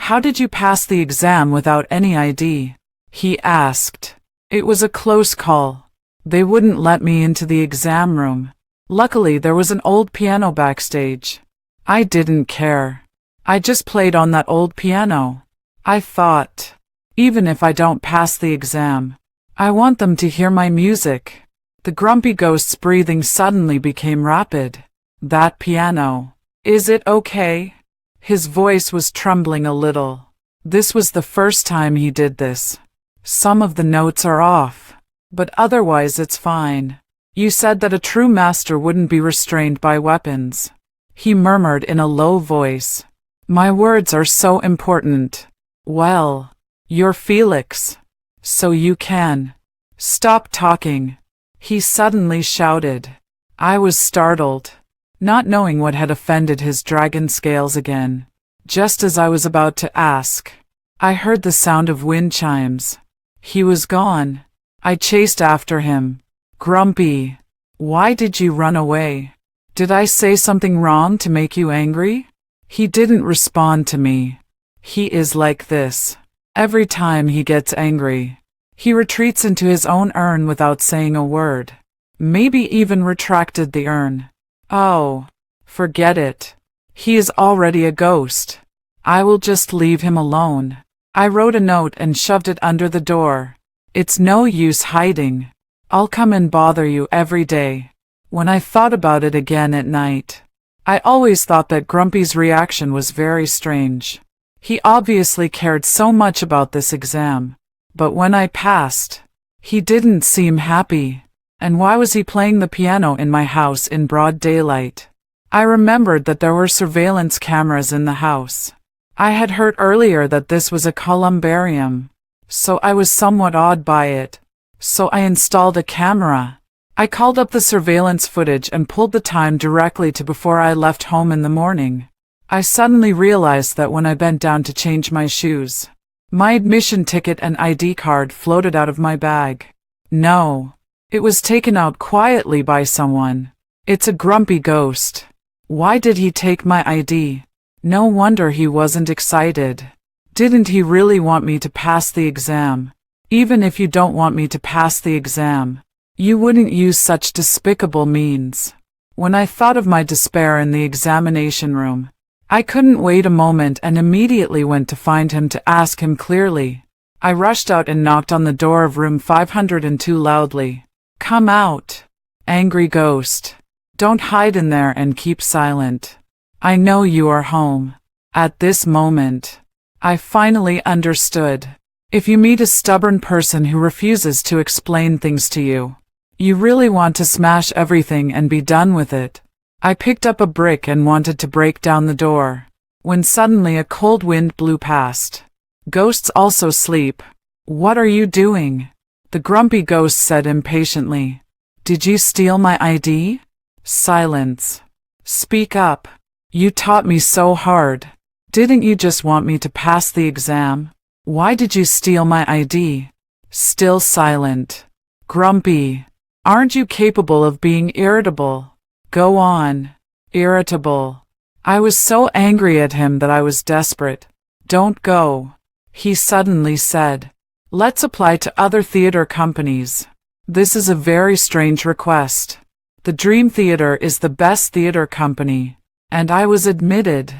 "How did you pass the exam without any ID?" he asked. It was a close call. They wouldn't let me into the exam room. Luckily, there was an old piano backstage. I didn't care. I just played on that old piano. I thought, even if I don't pass the exam, I want them to hear my music. The grumpy ghost's breathing suddenly became rapid. "That piano. Is it okay?" His voice was trembling a little. This was the first time he did this. "Some of the notes are off, but otherwise it's fine. You said that a true master wouldn't be restrained by weapons." He murmured in a low voice, "My words are so important." "Well, you're Felix, so you can stop talking," he suddenly shouted. I was startled, not knowing what had offended his dragon scales again. Just as I was about to ask, I heard the sound of wind chimes. He was gone. I chased after him. Grumpy, why did you run away? Did I say something wrong to make you angry? He didn't respond to me. He is like this. Every time he gets angry, he retreats into his own urn without saying a word. Maybe even retracted the urn. Oh, forget it. He is already a ghost. I will just leave him alone. I wrote a note and shoved it under the door. It's no use hiding. I'll come and bother you every day. When I thought about it again at night, I always thought that Grumpy's reaction was very strange. He obviously cared so much about this exam. But when I passed, he didn't seem happy. And why was he playing the piano in my house in broad daylight? I remembered that there were surveillance cameras in the house. I had heard earlier that this was a columbarium, so I was somewhat awed by it. So I installed a camera. I called up the surveillance footage and pulled the time directly to before I left home in the morning. I suddenly realized that when I bent down to change my shoes, my admission ticket and ID card floated out of my bag. No, it was taken out quietly by someone. It's a grumpy ghost. Why did he take my ID? No wonder he wasn't excited. Didn't he really want me to pass the exam? Even if you don't want me to pass the exam, you wouldn't use such despicable means. When I thought of my despair in the examination room, I couldn't wait a moment and immediately went to find him to ask him clearly. I rushed out and knocked on the door of room 502 loudly. Come out, angry ghost. Don't hide in there and keep silent. I know you are home. At this moment, I finally understood. If you meet a stubborn person who refuses to explain things to you, you really want to smash everything and be done with it. I picked up a brick and wanted to break down the door, when suddenly a cold wind blew past. Ghosts also sleep. What are you doing? The grumpy ghost said impatiently. Did you steal my ID? Silence. Speak up. You taught me so hard. Didn't you just want me to pass the exam? Why did you steal my ID? Still silent. Grumpy. Aren't you capable of being irritable? Go on. Irritable. I was so angry at him that I was desperate. Don't go, he suddenly said. Let's apply to other theater companies. This is a very strange request. The Dream Theater is the best theater company, and I was admitted.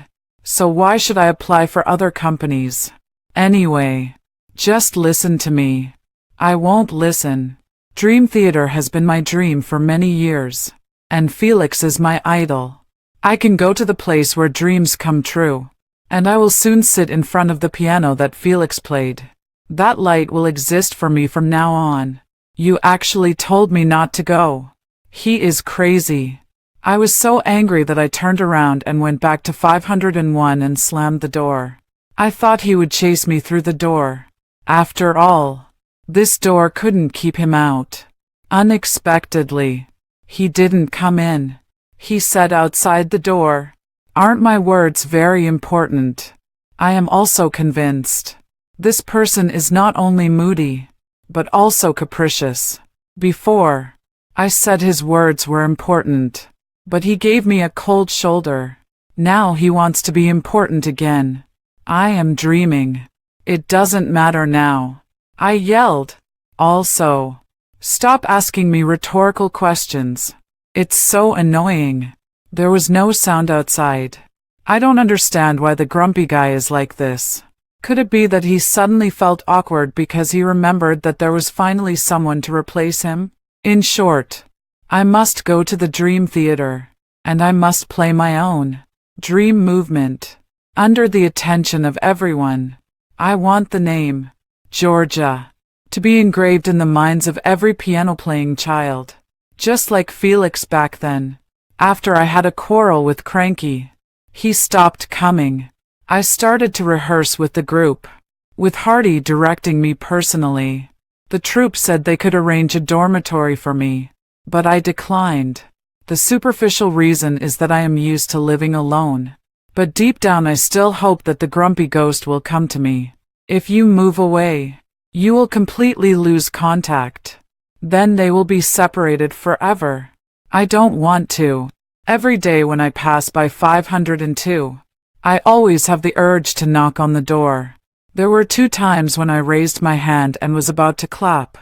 So why should I apply for other companies? Anyway, just listen to me. I won't listen. Dream Theater has been my dream for many years, and Felix is my idol. I can go to the place where dreams come true, and I will soon sit in front of the piano that Felix played. That light will exist for me from now on. You actually told me not to go. He is crazy. I was so angry that I turned around and went back to 501 and slammed the door. I thought he would chase me through the door. After all, this door couldn't keep him out. Unexpectedly, he didn't come in. He said outside the door, "Aren't my words very important? I am also convinced. This person is not only moody, but also capricious. Before, I said his words were important, but he gave me a cold shoulder. Now he wants to be important again. I am dreaming. It doesn't matter now," I yelled. Also, stop asking me rhetorical questions. It's so annoying. There was no sound outside. I don't understand why the grumpy guy is like this. Could it be that he suddenly felt awkward because he remembered that there was finally someone to replace him? In short, I must go to the Dream Theater, and I must play my own dream movement, under the attention of everyone. I want the name, Georgia, to be engraved in the minds of every piano-playing child, just like Felix back then. After I had a quarrel with Cranky, he stopped coming. I started to rehearse with the group, with Hardy directing me personally. The troupe said they could arrange a dormitory for me, but I declined. The superficial reason is that I am used to living alone. But deep down I still hope that the grumpy ghost will come to me. If you move away, you will completely lose contact. Then they will be separated forever. I don't want to. Every day when I pass by 502, I always have the urge to knock on the door. There were 2 times when I raised my hand and was about to clap.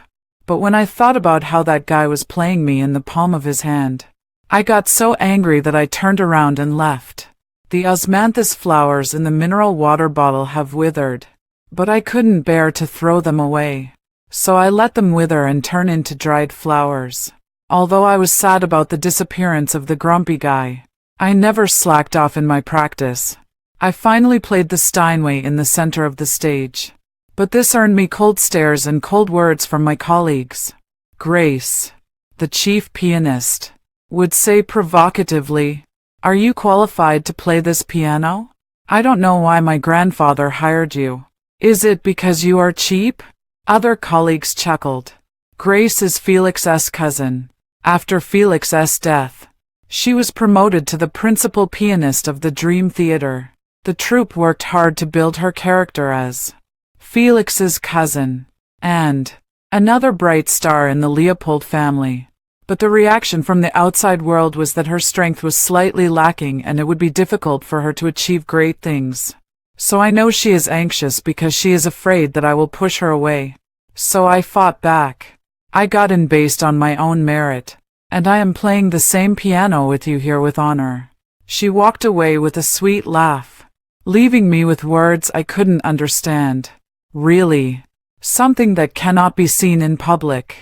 But when I thought about how that guy was playing me in the palm of his hand, I got so angry that I turned around and left. The osmanthus flowers in the mineral water bottle have withered, but I couldn't bear to throw them away. So I let them wither and turn into dried flowers. Although I was sad about the disappearance of the grumpy guy, I never slacked off in my practice. I finally played the Steinway in the center of the stage. But this earned me cold stares and cold words from my colleagues. Grace, the chief pianist, would say provocatively, "Are you qualified to play this piano? I don't know why my grandfather hired you. Is it because you are cheap?" Other colleagues chuckled. Grace is Felix's cousin. After Felix's death, she was promoted to the principal pianist of the Dream Theater. The troupe worked hard to build her character as Felix's cousin, and another bright star in the Leopold family. But the reaction from the outside world was that her strength was slightly lacking and it would be difficult for her to achieve great things. So I know she is anxious because she is afraid that I will push her away. So I fought back. I got in based on my own merit, and I am playing the same piano with you here with honor. She walked away with a sweet laugh, leaving me with words I couldn't understand. Really, something that cannot be seen in public.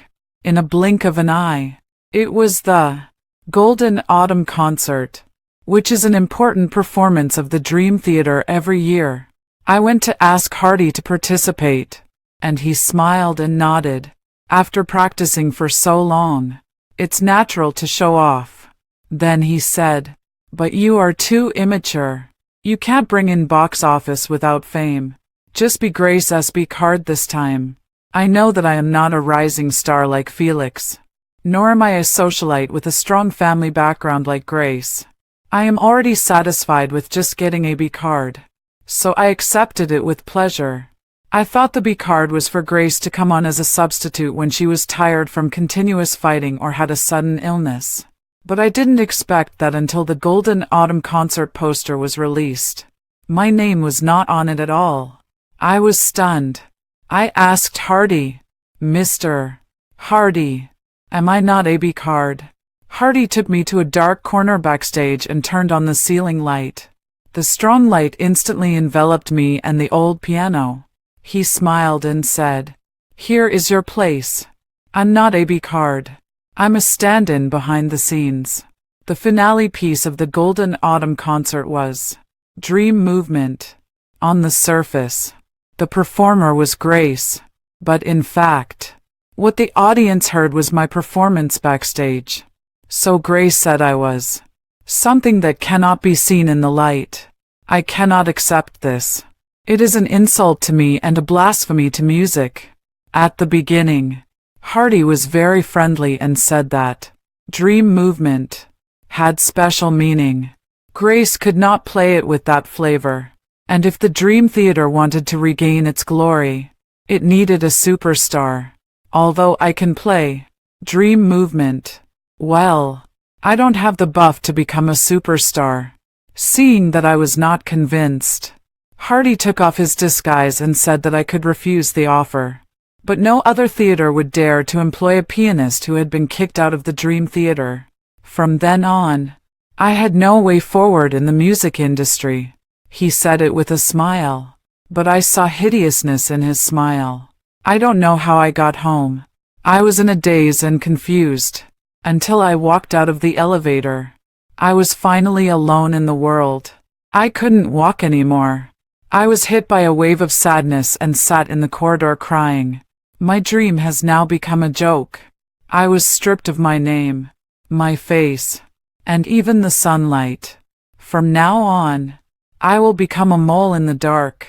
In a blink of an eye. It was the Golden Autumn Concert, which is an important performance of the Dream Theater every year. I went to ask Hardy to participate, and he smiled and nodded. After practicing for so long, it's natural to show off. Then he said, "But you are too immature. You can't bring in box office without fame. Just be Grace SB Card this time. I know that I am not a rising star like Felix, nor am I a socialite with a strong family background like Grace. I am already satisfied with just getting a B card." So I accepted it with pleasure. I thought the B card was for Grace to come on as a substitute when she was tired from continuous fighting or had a sudden illness. But I didn't expect that until the Golden Autumn Concert poster was released. My name was not on it at all. I was stunned. I asked Hardy, "Mr. Hardy, am I not a B card?" Hardy took me to a dark corner backstage and turned on the ceiling light. The strong light instantly enveloped me and the old piano. He smiled and said, "Here is your place. I'm not a B card. I'm a stand-in behind the scenes." The finale piece of the Golden Autumn Concert was Dream Movement. On the surface, the performer was Grace, but in fact, what the audience heard was my performance backstage. So Grace said I was something that cannot be seen in the light. I cannot accept this. It is an insult to me and a blasphemy to music. At the beginning, Hardy was very friendly and said that Dream Movement had special meaning. Grace could not play it with that flavor. And if the Dream Theater wanted to regain its glory, it needed a superstar. Although I can play Dream Movement well, I don't have the buff to become a superstar. Seeing that I was not convinced, Hardy took off his disguise and said that I could refuse the offer. But no other theater would dare to employ a pianist who had been kicked out of the Dream Theater. From then on, I had no way forward in the music industry. He said it with a smile, but I saw hideousness in his smile. I don't know how I got home. I was in a daze and confused, until I walked out of the elevator. I was finally alone in the world. I couldn't walk anymore. I was hit by a wave of sadness and sat in the corridor crying. My dream has now become a joke. I was stripped of my name, my face, and even the sunlight. From now on, I will become a mole in the dark,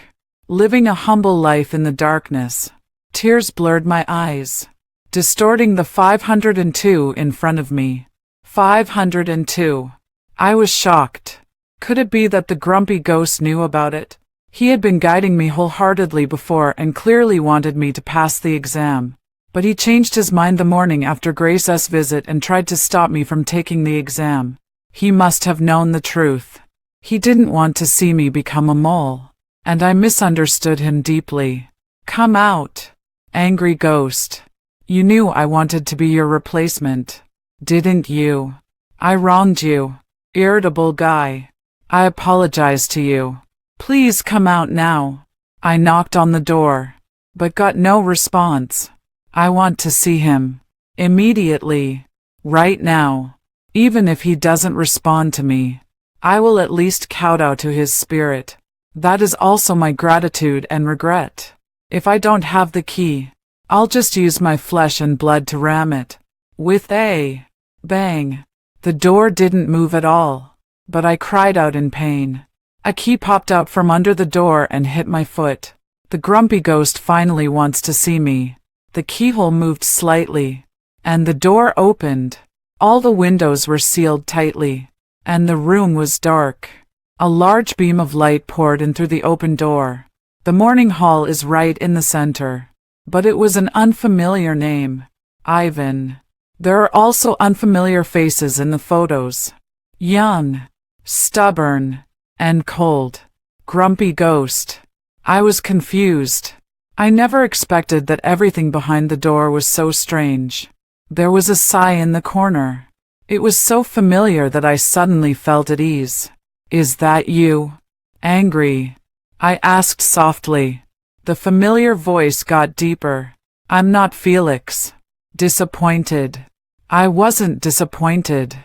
living a humble life in the darkness. Tears blurred my eyes, distorting the 502 in front of me. 502. I was shocked. Could it be that the grumpy ghost knew about it? He had been guiding me wholeheartedly before and clearly wanted me to pass the exam. But he changed his mind the morning after Grace's visit and tried to stop me from taking the exam. He must have known the truth. He didn't want to see me become a mole. And I misunderstood him deeply. Come out, angry ghost. You knew I wanted to be your replacement, didn't you? I wronged you, irritable guy. I apologize to you. Please come out now. I knocked on the door, but got no response. I want to see him. Immediately. Right now. Even if he doesn't respond to me, I will at least kowtow to his spirit. That is also my gratitude and regret. If I don't have the key, I'll just use my flesh and blood to ram it. With a bang. The door didn't move at all, but I cried out in pain. A key popped out from under the door and hit my foot. The grumpy ghost finally wants to see me. The keyhole moved slightly, and the door opened. All the windows were sealed tightly, and the room was dark. A large beam of light poured in through the open door. The morning hall is right in the center. But it was an unfamiliar name. Ivan. There are also unfamiliar faces in the photos. Young, stubborn, and cold. Grumpy ghost. I was confused. I never expected that everything behind the door was so strange. There was a sigh in the corner. It was so familiar that I suddenly felt at ease. Is that you? Angry? I asked softly. The familiar voice got deeper. I'm not Felix. Disappointed. I wasn't disappointed.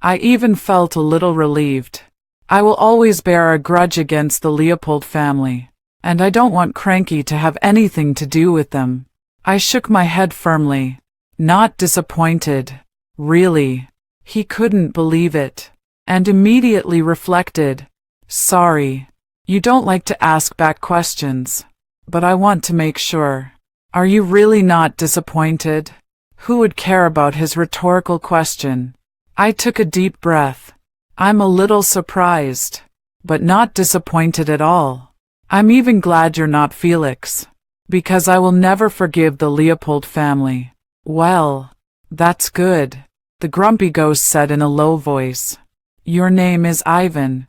I even felt a little relieved. I will always bear a grudge against the Leopold family, and I don't want Cranky to have anything to do with them. I shook my head firmly. Not disappointed. Really. He couldn't believe it, and immediately reflected. Sorry. You don't like to ask back questions, but I want to make sure. Are you really not disappointed? Who would care about his rhetorical question? I took a deep breath. I'm a little surprised, but not disappointed at all. I'm even glad you're not Felix, because I will never forgive the Leopold family. Well, that's good, the grumpy ghost said in a low voice. Your name is Ivan.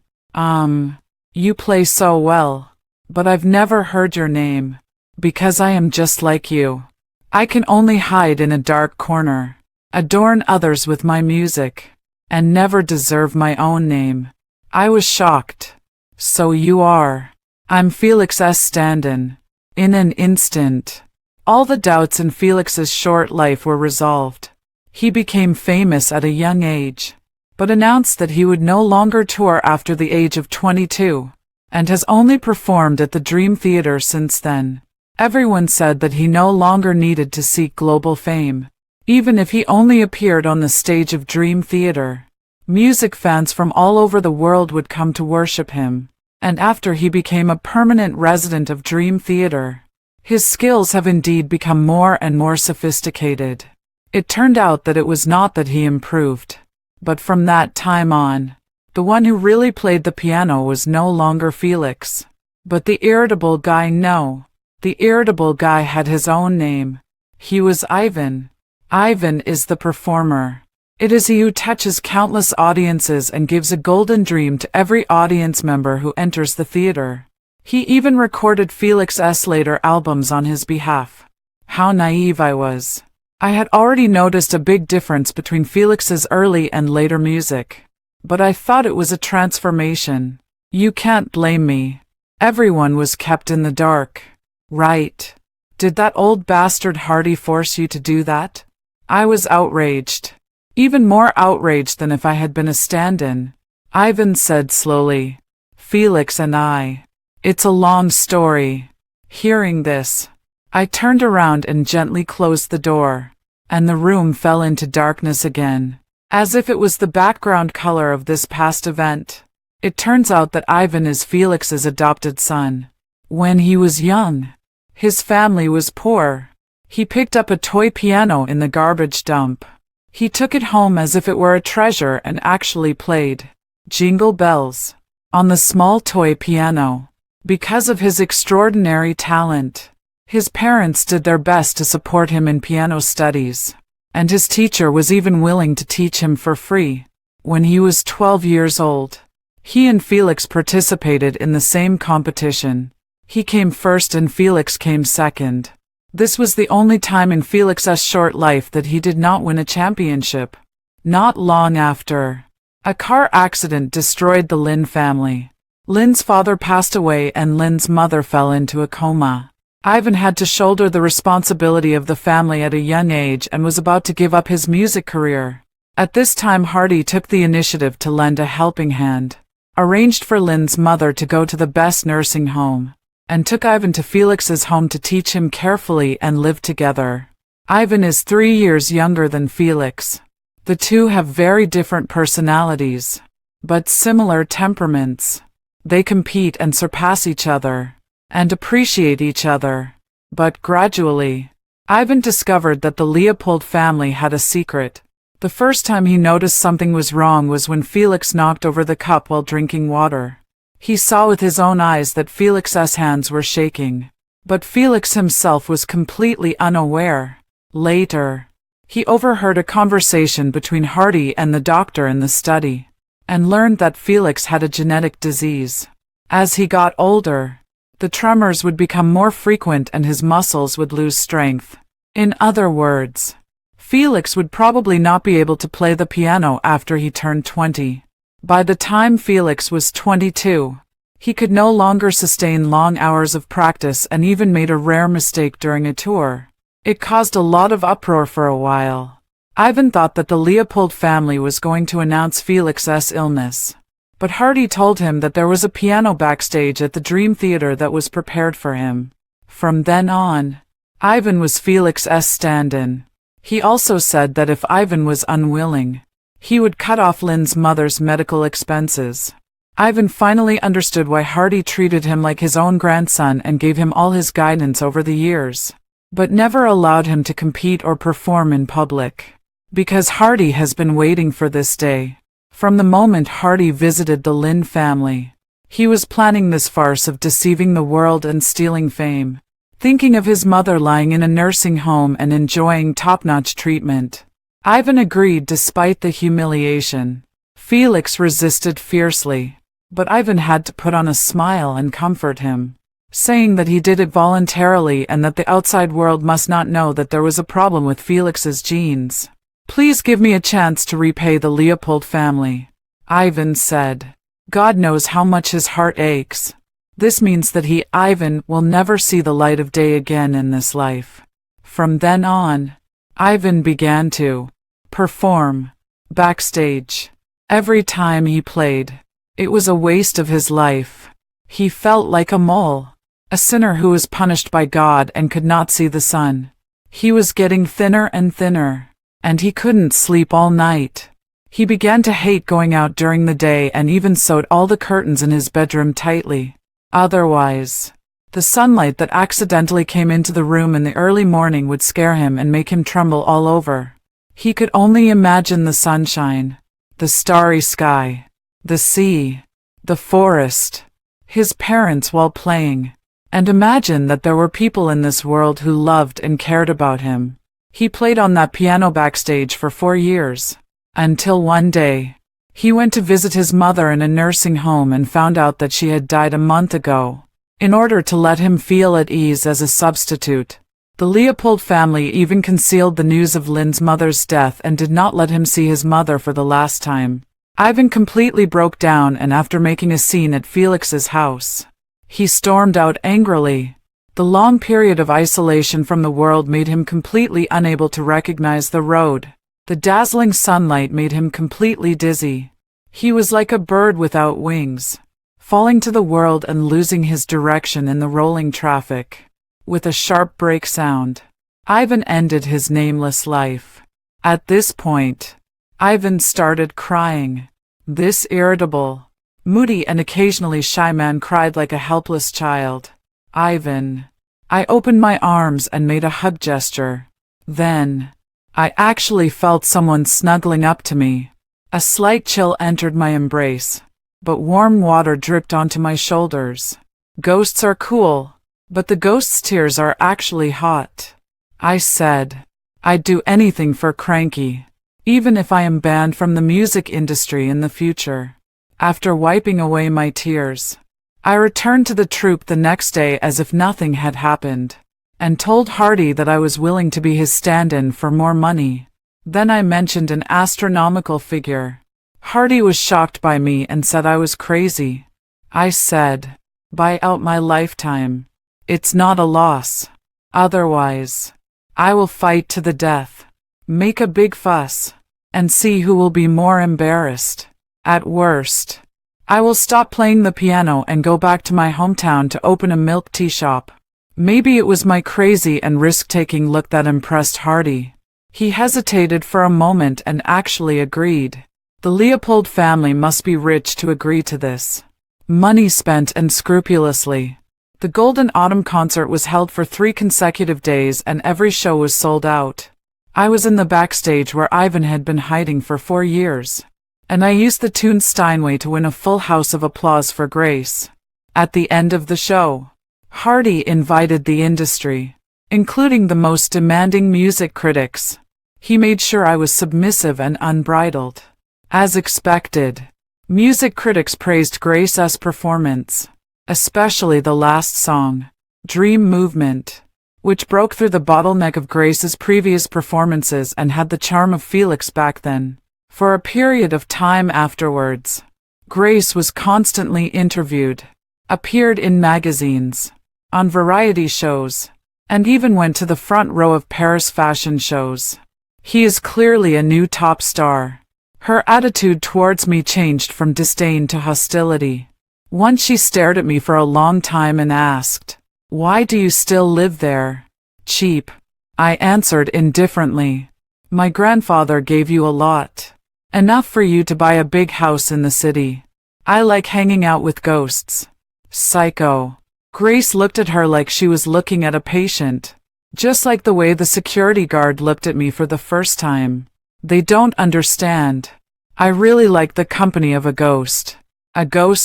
You play so well, but I've never heard your name, because I am just like you. I can only hide in a dark corner, adorn others with my music, and never deserve my own name. I was shocked. So you are. I'm Felix S. Standen. In an instant, all the doubts in Felix's short life were resolved. He became famous at a young age, but announced that he would no longer tour after the age of 22, and has only performed at the Dream Theater since then. Everyone said that he no longer needed to seek global fame, even if he only appeared on the stage of Dream Theater. Music fans from all over the world would come to worship him, and after he became a permanent resident of Dream Theater, his skills have indeed become more and more sophisticated. It turned out that it was not that he improved, but from that time on, the one who really played the piano was no longer Felix, but the irritable guy. No, the irritable guy had his own name. He was Ivan. Ivan is the performer. It is he who touches countless audiences and gives a golden dream to every audience member who enters the theater. He even recorded Felix's later albums on his behalf. How naive I was. I had already noticed a big difference between Felix's early and later music, but I thought it was a transformation. You can't blame me. Everyone was kept in the dark. Right. Did that old bastard Hardy force you to do that? I was outraged. Even more outraged than if I had been a stand-in. Ivan said slowly. Felix and I. It's a long story. Hearing this, I turned around and gently closed the door, and the room fell into darkness again, as if it was the background color of this past event. It turns out that Ivan is Felix's adopted son. When he was young, his family was poor. He picked up a toy piano in the garbage dump. He took it home as if it were a treasure and actually played Jingle Bells. on the small toy piano. Because of his extraordinary talent, his parents did their best to support him in piano studies, and his teacher was even willing to teach him for free. When he was 12 years old, he and Felix participated in the same competition. He came first and Felix came second. This was the only time in Felix's short life that he did not win a championship. Not long after, a car accident destroyed the Lin family. Lin's father passed away and Lin's mother fell into a coma. Ivan had to shoulder the responsibility of the family at a young age and was about to give up his music career. At this time, Hardy took the initiative to lend a helping hand, arranged for Lin's mother to go to the best nursing home, and took Ivan to Felix's home to teach him carefully and live together. Ivan is 3 years younger than Felix. The two have very different personalities, but similar temperaments. They compete and surpass each other, and appreciate each other. But gradually, Ivan discovered that the Leopold family had a secret. The first time he noticed something was wrong was when Felix knocked over the cup while drinking water. He saw with his own eyes that Felix's hands were shaking, but Felix himself was completely unaware. Later, he overheard a conversation between Hardy and the doctor in the study, and learned that Felix had a genetic disease. As he got older, the tremors would become more frequent and his muscles would lose strength. In other words, Felix would probably not be able to play the piano after he turned 20. By the time Felix was 22, he could no longer sustain long hours of practice and even made a rare mistake during a tour. It caused a lot of uproar for a while. Ivan thought that the Leopold family was going to announce Felix's illness, but Hardy told him that there was a piano backstage at the Dream Theater that was prepared for him. From then on, Ivan was Felix's stand-in. He also said that if Ivan was unwilling, he would cut off Lin's mother's medical expenses. Ivan finally understood why Hardy treated him like his own grandson and gave him all his guidance over the years, but never allowed him to compete or perform in public. Because Hardy has been waiting for this day. From the moment Hardy visited the Lin family, he was planning this farce of deceiving the world and stealing fame, thinking of his mother lying in a nursing home and enjoying top-notch treatment. Ivan agreed despite the humiliation. Felix resisted fiercely, but Ivan had to put on a smile and comfort him, saying that he did it voluntarily and that the outside world must not know that there was a problem with Felix's genes. "Please give me a chance to repay the Leopold family," Ivan said. God knows how much his heart aches. This means that he, Ivan, will never see the light of day again in this life. From then on, Ivan began to perform backstage. Every time he played, it was a waste of his life. He felt like a mole, a sinner who was punished by God and could not see the sun. He was getting thinner and thinner, and he couldn't sleep all night. He began to hate going out during the day and even sewed all the curtains in his bedroom tightly. Otherwise, the sunlight that accidentally came into the room in the early morning would scare him and make him tremble all over. He could only imagine the sunshine, the starry sky, the sea, the forest, his parents while playing, and imagine that there were people in this world who loved and cared about him. He played on that piano backstage for 4 years, until one day, he went to visit his mother in a nursing home and found out that she had died a month ago. In order to let him feel at ease as a substitute, the Leopold family even concealed the news of Lin's mother's death and did not let him see his mother for the last time. Ivan completely broke down and after making a scene at Felix's house, he stormed out angrily. The long period of isolation from the world made him completely unable to recognize the road. The dazzling sunlight made him completely dizzy. He was like a bird without wings, falling to the world and losing his direction in the rolling traffic. With a sharp brake sound, Ivan ended his nameless life. At this point, Ivan started crying. This irritable, moody and occasionally shy man cried like a helpless child. "Ivan." I opened my arms and made a hug gesture. Then, I actually felt someone snuggling up to me. A slight chill entered my embrace. but warm water dripped onto my shoulders. Ghosts are cool, but the ghost's tears are actually hot. I said, I'd do anything for Cranky, even if I am banned from the music industry in the future. After wiping away my tears, I returned to the troupe the next day as if nothing had happened, and told Hardy that I was willing to be his stand-in for more money. Then I mentioned an astronomical figure. Hardy was shocked by me and said I was crazy. I said, buy out my lifetime. It's not a loss. Otherwise, I will fight to the death, make a big fuss, and see who will be more embarrassed. At worst, I will stop playing the piano and go back to my hometown to open a milk tea shop. Maybe it was my crazy and risk-taking look that impressed Hardy. He hesitated for a moment and actually agreed. The Leopold family must be rich to agree to this. Money spent unscrupulously. The Golden Autumn concert was held for 3 consecutive days and every show was sold out. I was in the backstage where Ivan had been hiding for 4 years, and I used the tune Steinway to win a full house of applause for Grace. At the end of the show, Hardy invited the industry, including the most demanding music critics. He made sure I was submissive and unbridled. As expected, music critics praised Grace's performance, especially the last song, Dream Movement, which broke through the bottleneck of Grace's previous performances and had the charm of Felix back then. For a period of time afterwards, Grace was constantly interviewed, appeared in magazines, on variety shows, and even went to the front row of Paris fashion shows. He is clearly a new top star. Her attitude towards me changed from disdain to hostility. Once she stared at me for a long time and asked, "Why do you still live there?" "Cheap," I answered indifferently. "My grandfather gave you a lot. Enough for you to buy a big house in the city. I like hanging out with ghosts." Psycho. Grace looked at her like she was looking at a patient, just like the way the security guard looked at me for the first time. They don't understand. I really like the company of a ghost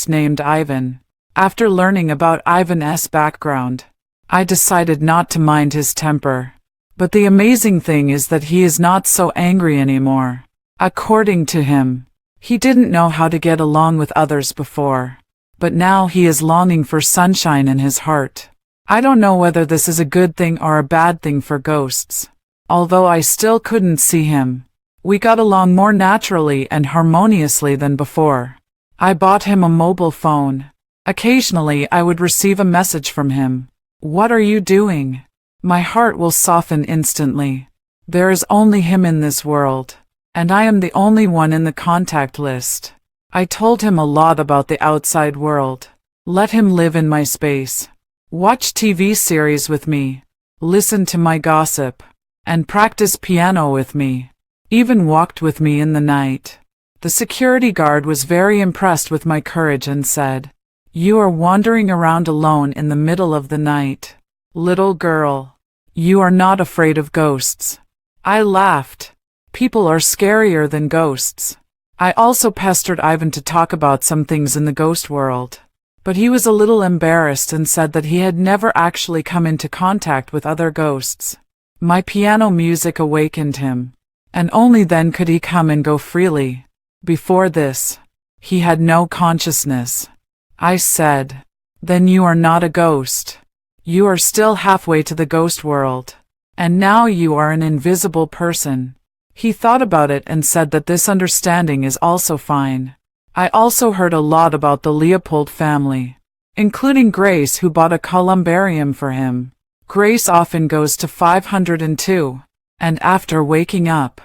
named Ivan. After learning about Ivan's background, I decided not to mind his temper. But the amazing thing is that he is not so angry anymore. According to him, he didn't know how to get along with others before, but now he is longing for sunshine in his heart. I don't know whether this is a good thing or a bad thing for ghosts. Although I still couldn't see him, we got along more naturally and harmoniously than before. I bought him a mobile phone. Occasionally I would receive a message from him. "What are you doing?" My heart will soften instantly. There is only him in this world, and I am the only one in the contact list. I told him a lot about the outside world. Let him live in my space. Watch TV series with me. Listen to my gossip. And practice piano with me. Even walked with me in the night. The security guard was very impressed with my courage and said, "You are wandering around alone in the middle of the night. Little girl, you are not afraid of ghosts." I laughed. People are scarier than ghosts. I also pestered Ivan to talk about some things in the ghost world, but he was a little embarrassed and said that he had never actually come into contact with other ghosts. My piano music awakened him, and only then could he come and go freely. Before this, he had no consciousness. I said, "Then you are not a ghost. You are still halfway to the ghost world, and now you are an invisible person." He thought about it and said that this understanding is also fine. I also heard a lot about the Leopold family, including Grace, who bought a columbarium for him. Grace often goes to 502, and after waking up,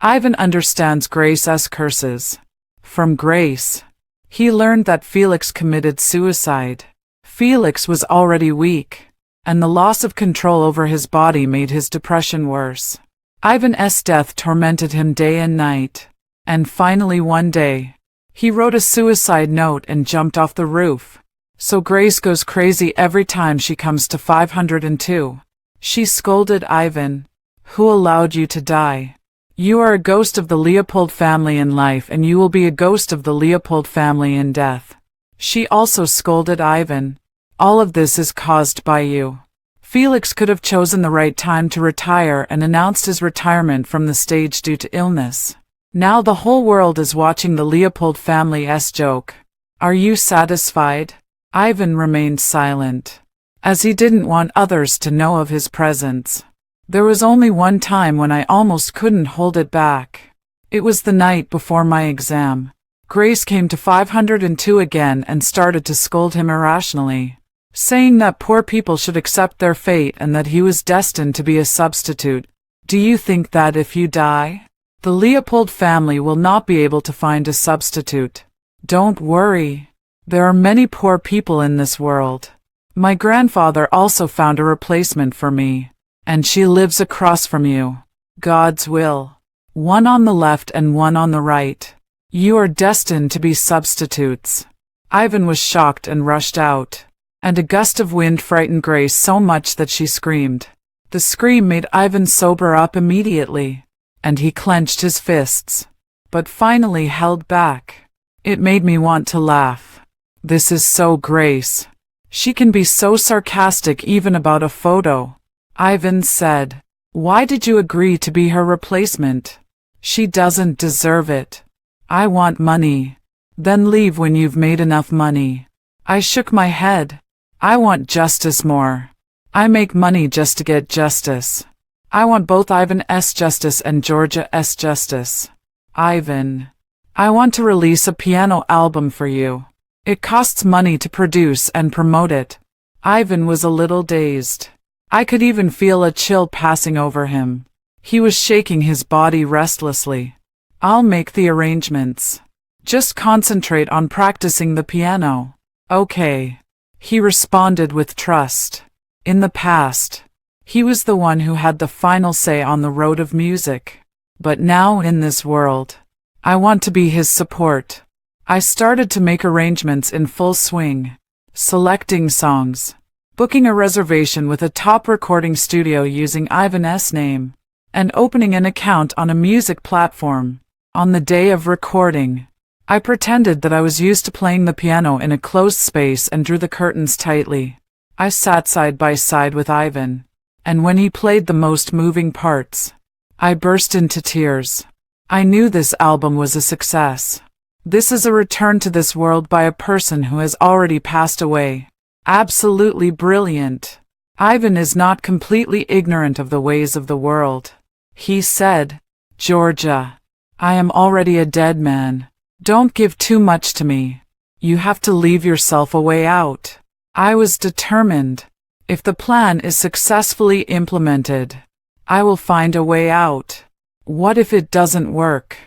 Ivan understands Grace's curses. From Grace, he learned that Felix committed suicide. Felix was already weak, and the loss of control over his body made his depression worse. Ivan's death tormented him day and night, and finally one day, he wrote a suicide note and jumped off the roof. So Grace goes crazy every time she comes to 502. She scolded Ivan. "Who allowed you to die? You are a ghost of the Leopold family in life, and you will be a ghost of the Leopold family in death. She also scolded Ivan. All of this is caused by you. Felix could have chosen the right time to retire and announced his retirement from the stage due to illness. Now the whole world is watching the Leopold family's joke. Are you satisfied? Ivan remained silent, as he didn't want others to know of his presence. There was only one time when I almost couldn't hold it back. It was the night before my exam. Grace came to 502 again and started to scold him irrationally, saying that poor people should accept their fate and that he was destined to be a substitute. Do you think that if you die, the Leopold family will not be able to find a substitute? Don't worry. There are many poor people in this world. My grandfather also found a replacement for me, and she lives across from you. God's will. One on the left and one on the right. You are destined to be substitutes. Ivan was shocked and rushed out, and a gust of wind frightened Grace so much that she screamed. The scream made Ivan sober up immediately, and he clenched his fists, but finally held back. It made me want to laugh. This is so Grace. She can be so sarcastic even about a photo. Ivan said, "Why did you agree to be her replacement? She doesn't deserve it. I want money. Then leave when you've made enough money." I shook my head. I want justice more. I make money just to get justice. I want both Ivan's justice and Georgia's justice. Ivan, I want to release a piano album for you. It costs money to produce and promote it. Ivan was a little dazed. I could even feel a chill passing over him. He was shaking his body restlessly. I'll make the arrangements. Just concentrate on practicing the piano. Okay. He responded with trust. In the past, he was the one who had the final say on the road of music. But now in this world, I want to be his support. I started to make arrangements in full swing, selecting songs, booking a reservation with a top recording studio using Ivan's name, and opening an account on a music platform. On the day of recording, I pretended that I was used to playing the piano in a closed space and drew the curtains tightly. I sat side by side with Ivan, and when he played the most moving parts, I burst into tears. I knew this album was a success. This is a return to this world by a person who has already passed away. Absolutely brilliant. Ivan is not completely ignorant of the ways of the world. He said, "Georgia, I am already a dead man. Don't give too much to me. You have to leave yourself a way out." I was determined. If the plan is successfully implemented, I will find a way out. What if it doesn't work?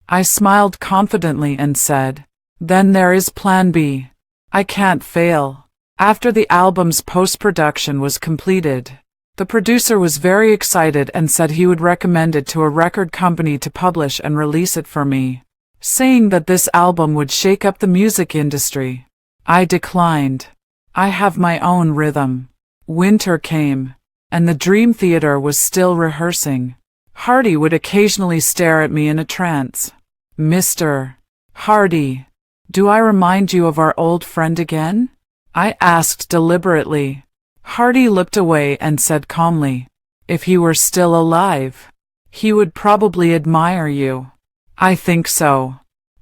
I smiled confidently and said, "Then there is Plan B. I can't fail." After the album's post-production was completed, the producer was very excited and said he would recommend it to a record company to publish and release it for me, saying that this album would shake up the music industry. I declined. I have my own rhythm. Winter came, and the Dream Theater was still rehearsing. Hardy would occasionally stare at me in a trance. "Mr. Hardy, do I remind you of our old friend again?" I asked deliberately. Hardy looked away and said calmly, "If he were still alive, he would probably admire you." "I think so."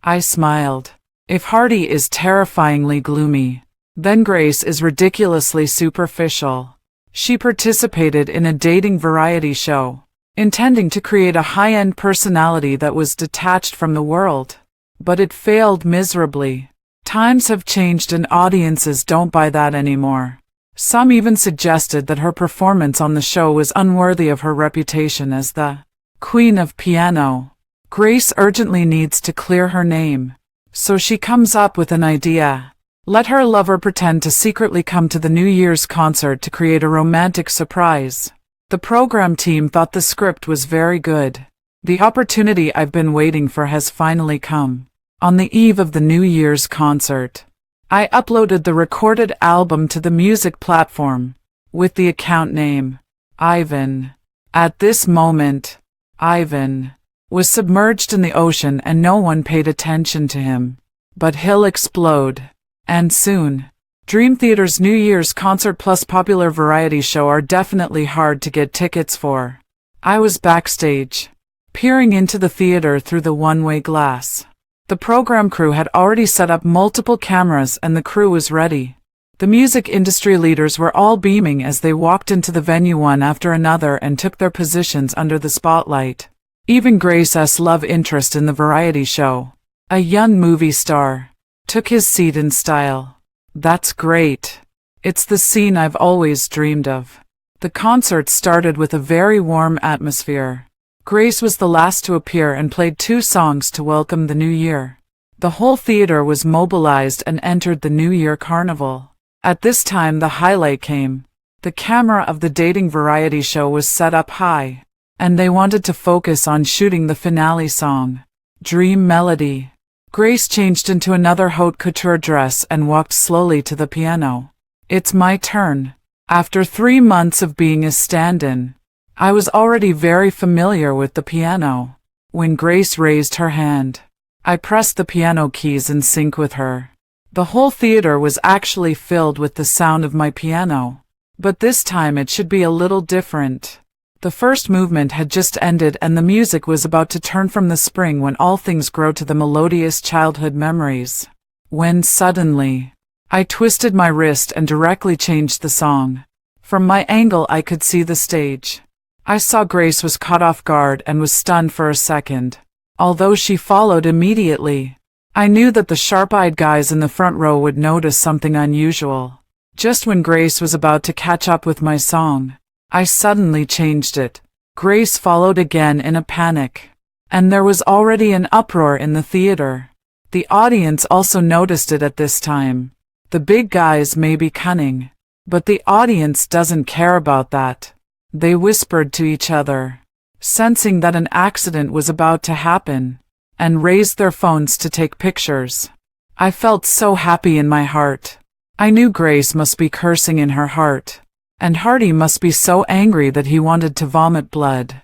I smiled. If Hardy is terrifyingly gloomy, then Grace is ridiculously superficial. She participated in a dating variety show, intending to create a high-end personality that was detached from the world. But it failed miserably. Times have changed and audiences don't buy that anymore. Some even suggested that her performance on the show was unworthy of her reputation as the Queen of Piano. Grace urgently needs to clear her name, so she comes up with an idea. Let her lover pretend to secretly come to the New Year's concert to create a romantic surprise. The program team thought the script was very good. The opportunity I've been waiting for has finally come. On the eve of the New Year's concert, I uploaded the recorded album to the music platform, with the account name, Ivan. At this moment, Ivan was submerged in the ocean and no one paid attention to him. But he'll explode. And soon. Dream Theater's New Year's concert plus popular variety show are definitely hard to get tickets for. I was backstage, peering into the theater through the one-way glass. The program crew had already set up multiple cameras and the crew was ready. The music industry leaders were all beaming as they walked into the venue one after another and took their positions under the spotlight. Even Grace's love interest in the variety show, a young movie star, took his seat in style. That's great. It's the scene I've always dreamed of. The concert started with a very warm atmosphere. Grace was the last to appear and played 2 songs to welcome the new year. The whole theater was mobilized and entered the New Year carnival. At this time the highlight came. The camera of the dating variety show was set up high, and they wanted to focus on shooting the finale song, Dream Melody. Grace changed into another haute couture dress and walked slowly to the piano. It's my turn. After 3 months of being a stand-in, I was already very familiar with the piano. When Grace raised her hand, I pressed the piano keys in sync with her. The whole theater was actually filled with the sound of my piano. But this time it should be a little different. The first movement had just ended and the music was about to turn from the spring when all things grow to the melodious childhood memories. When suddenly, I twisted my wrist and directly changed the song. From my angle I could see the stage. I saw Grace was caught off guard and was stunned for a second. Although she followed immediately, I knew that the sharp-eyed guys in the front row would notice something unusual. Just when Grace was about to catch up with my song, I suddenly changed it. Grace followed again in a panic, and there was already an uproar in the theater. The audience also noticed it at this time. The big guys may be cunning, but the audience doesn't care about that. They whispered to each other, sensing that an accident was about to happen, and raised their phones to take pictures. I felt so happy in my heart. I knew Grace must be cursing in her heart. And Hardy must be so angry that he wanted to vomit blood.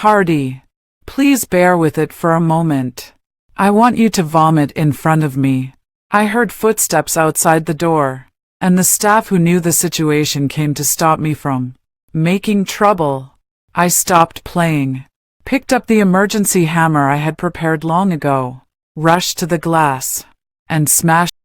Hardy, please bear with it for a moment. I want you to vomit in front of me. I heard footsteps outside the door, and the staff who knew the situation came to stop me from making trouble. I stopped playing, picked up the emergency hammer I had prepared long ago, rushed to the glass, and smashed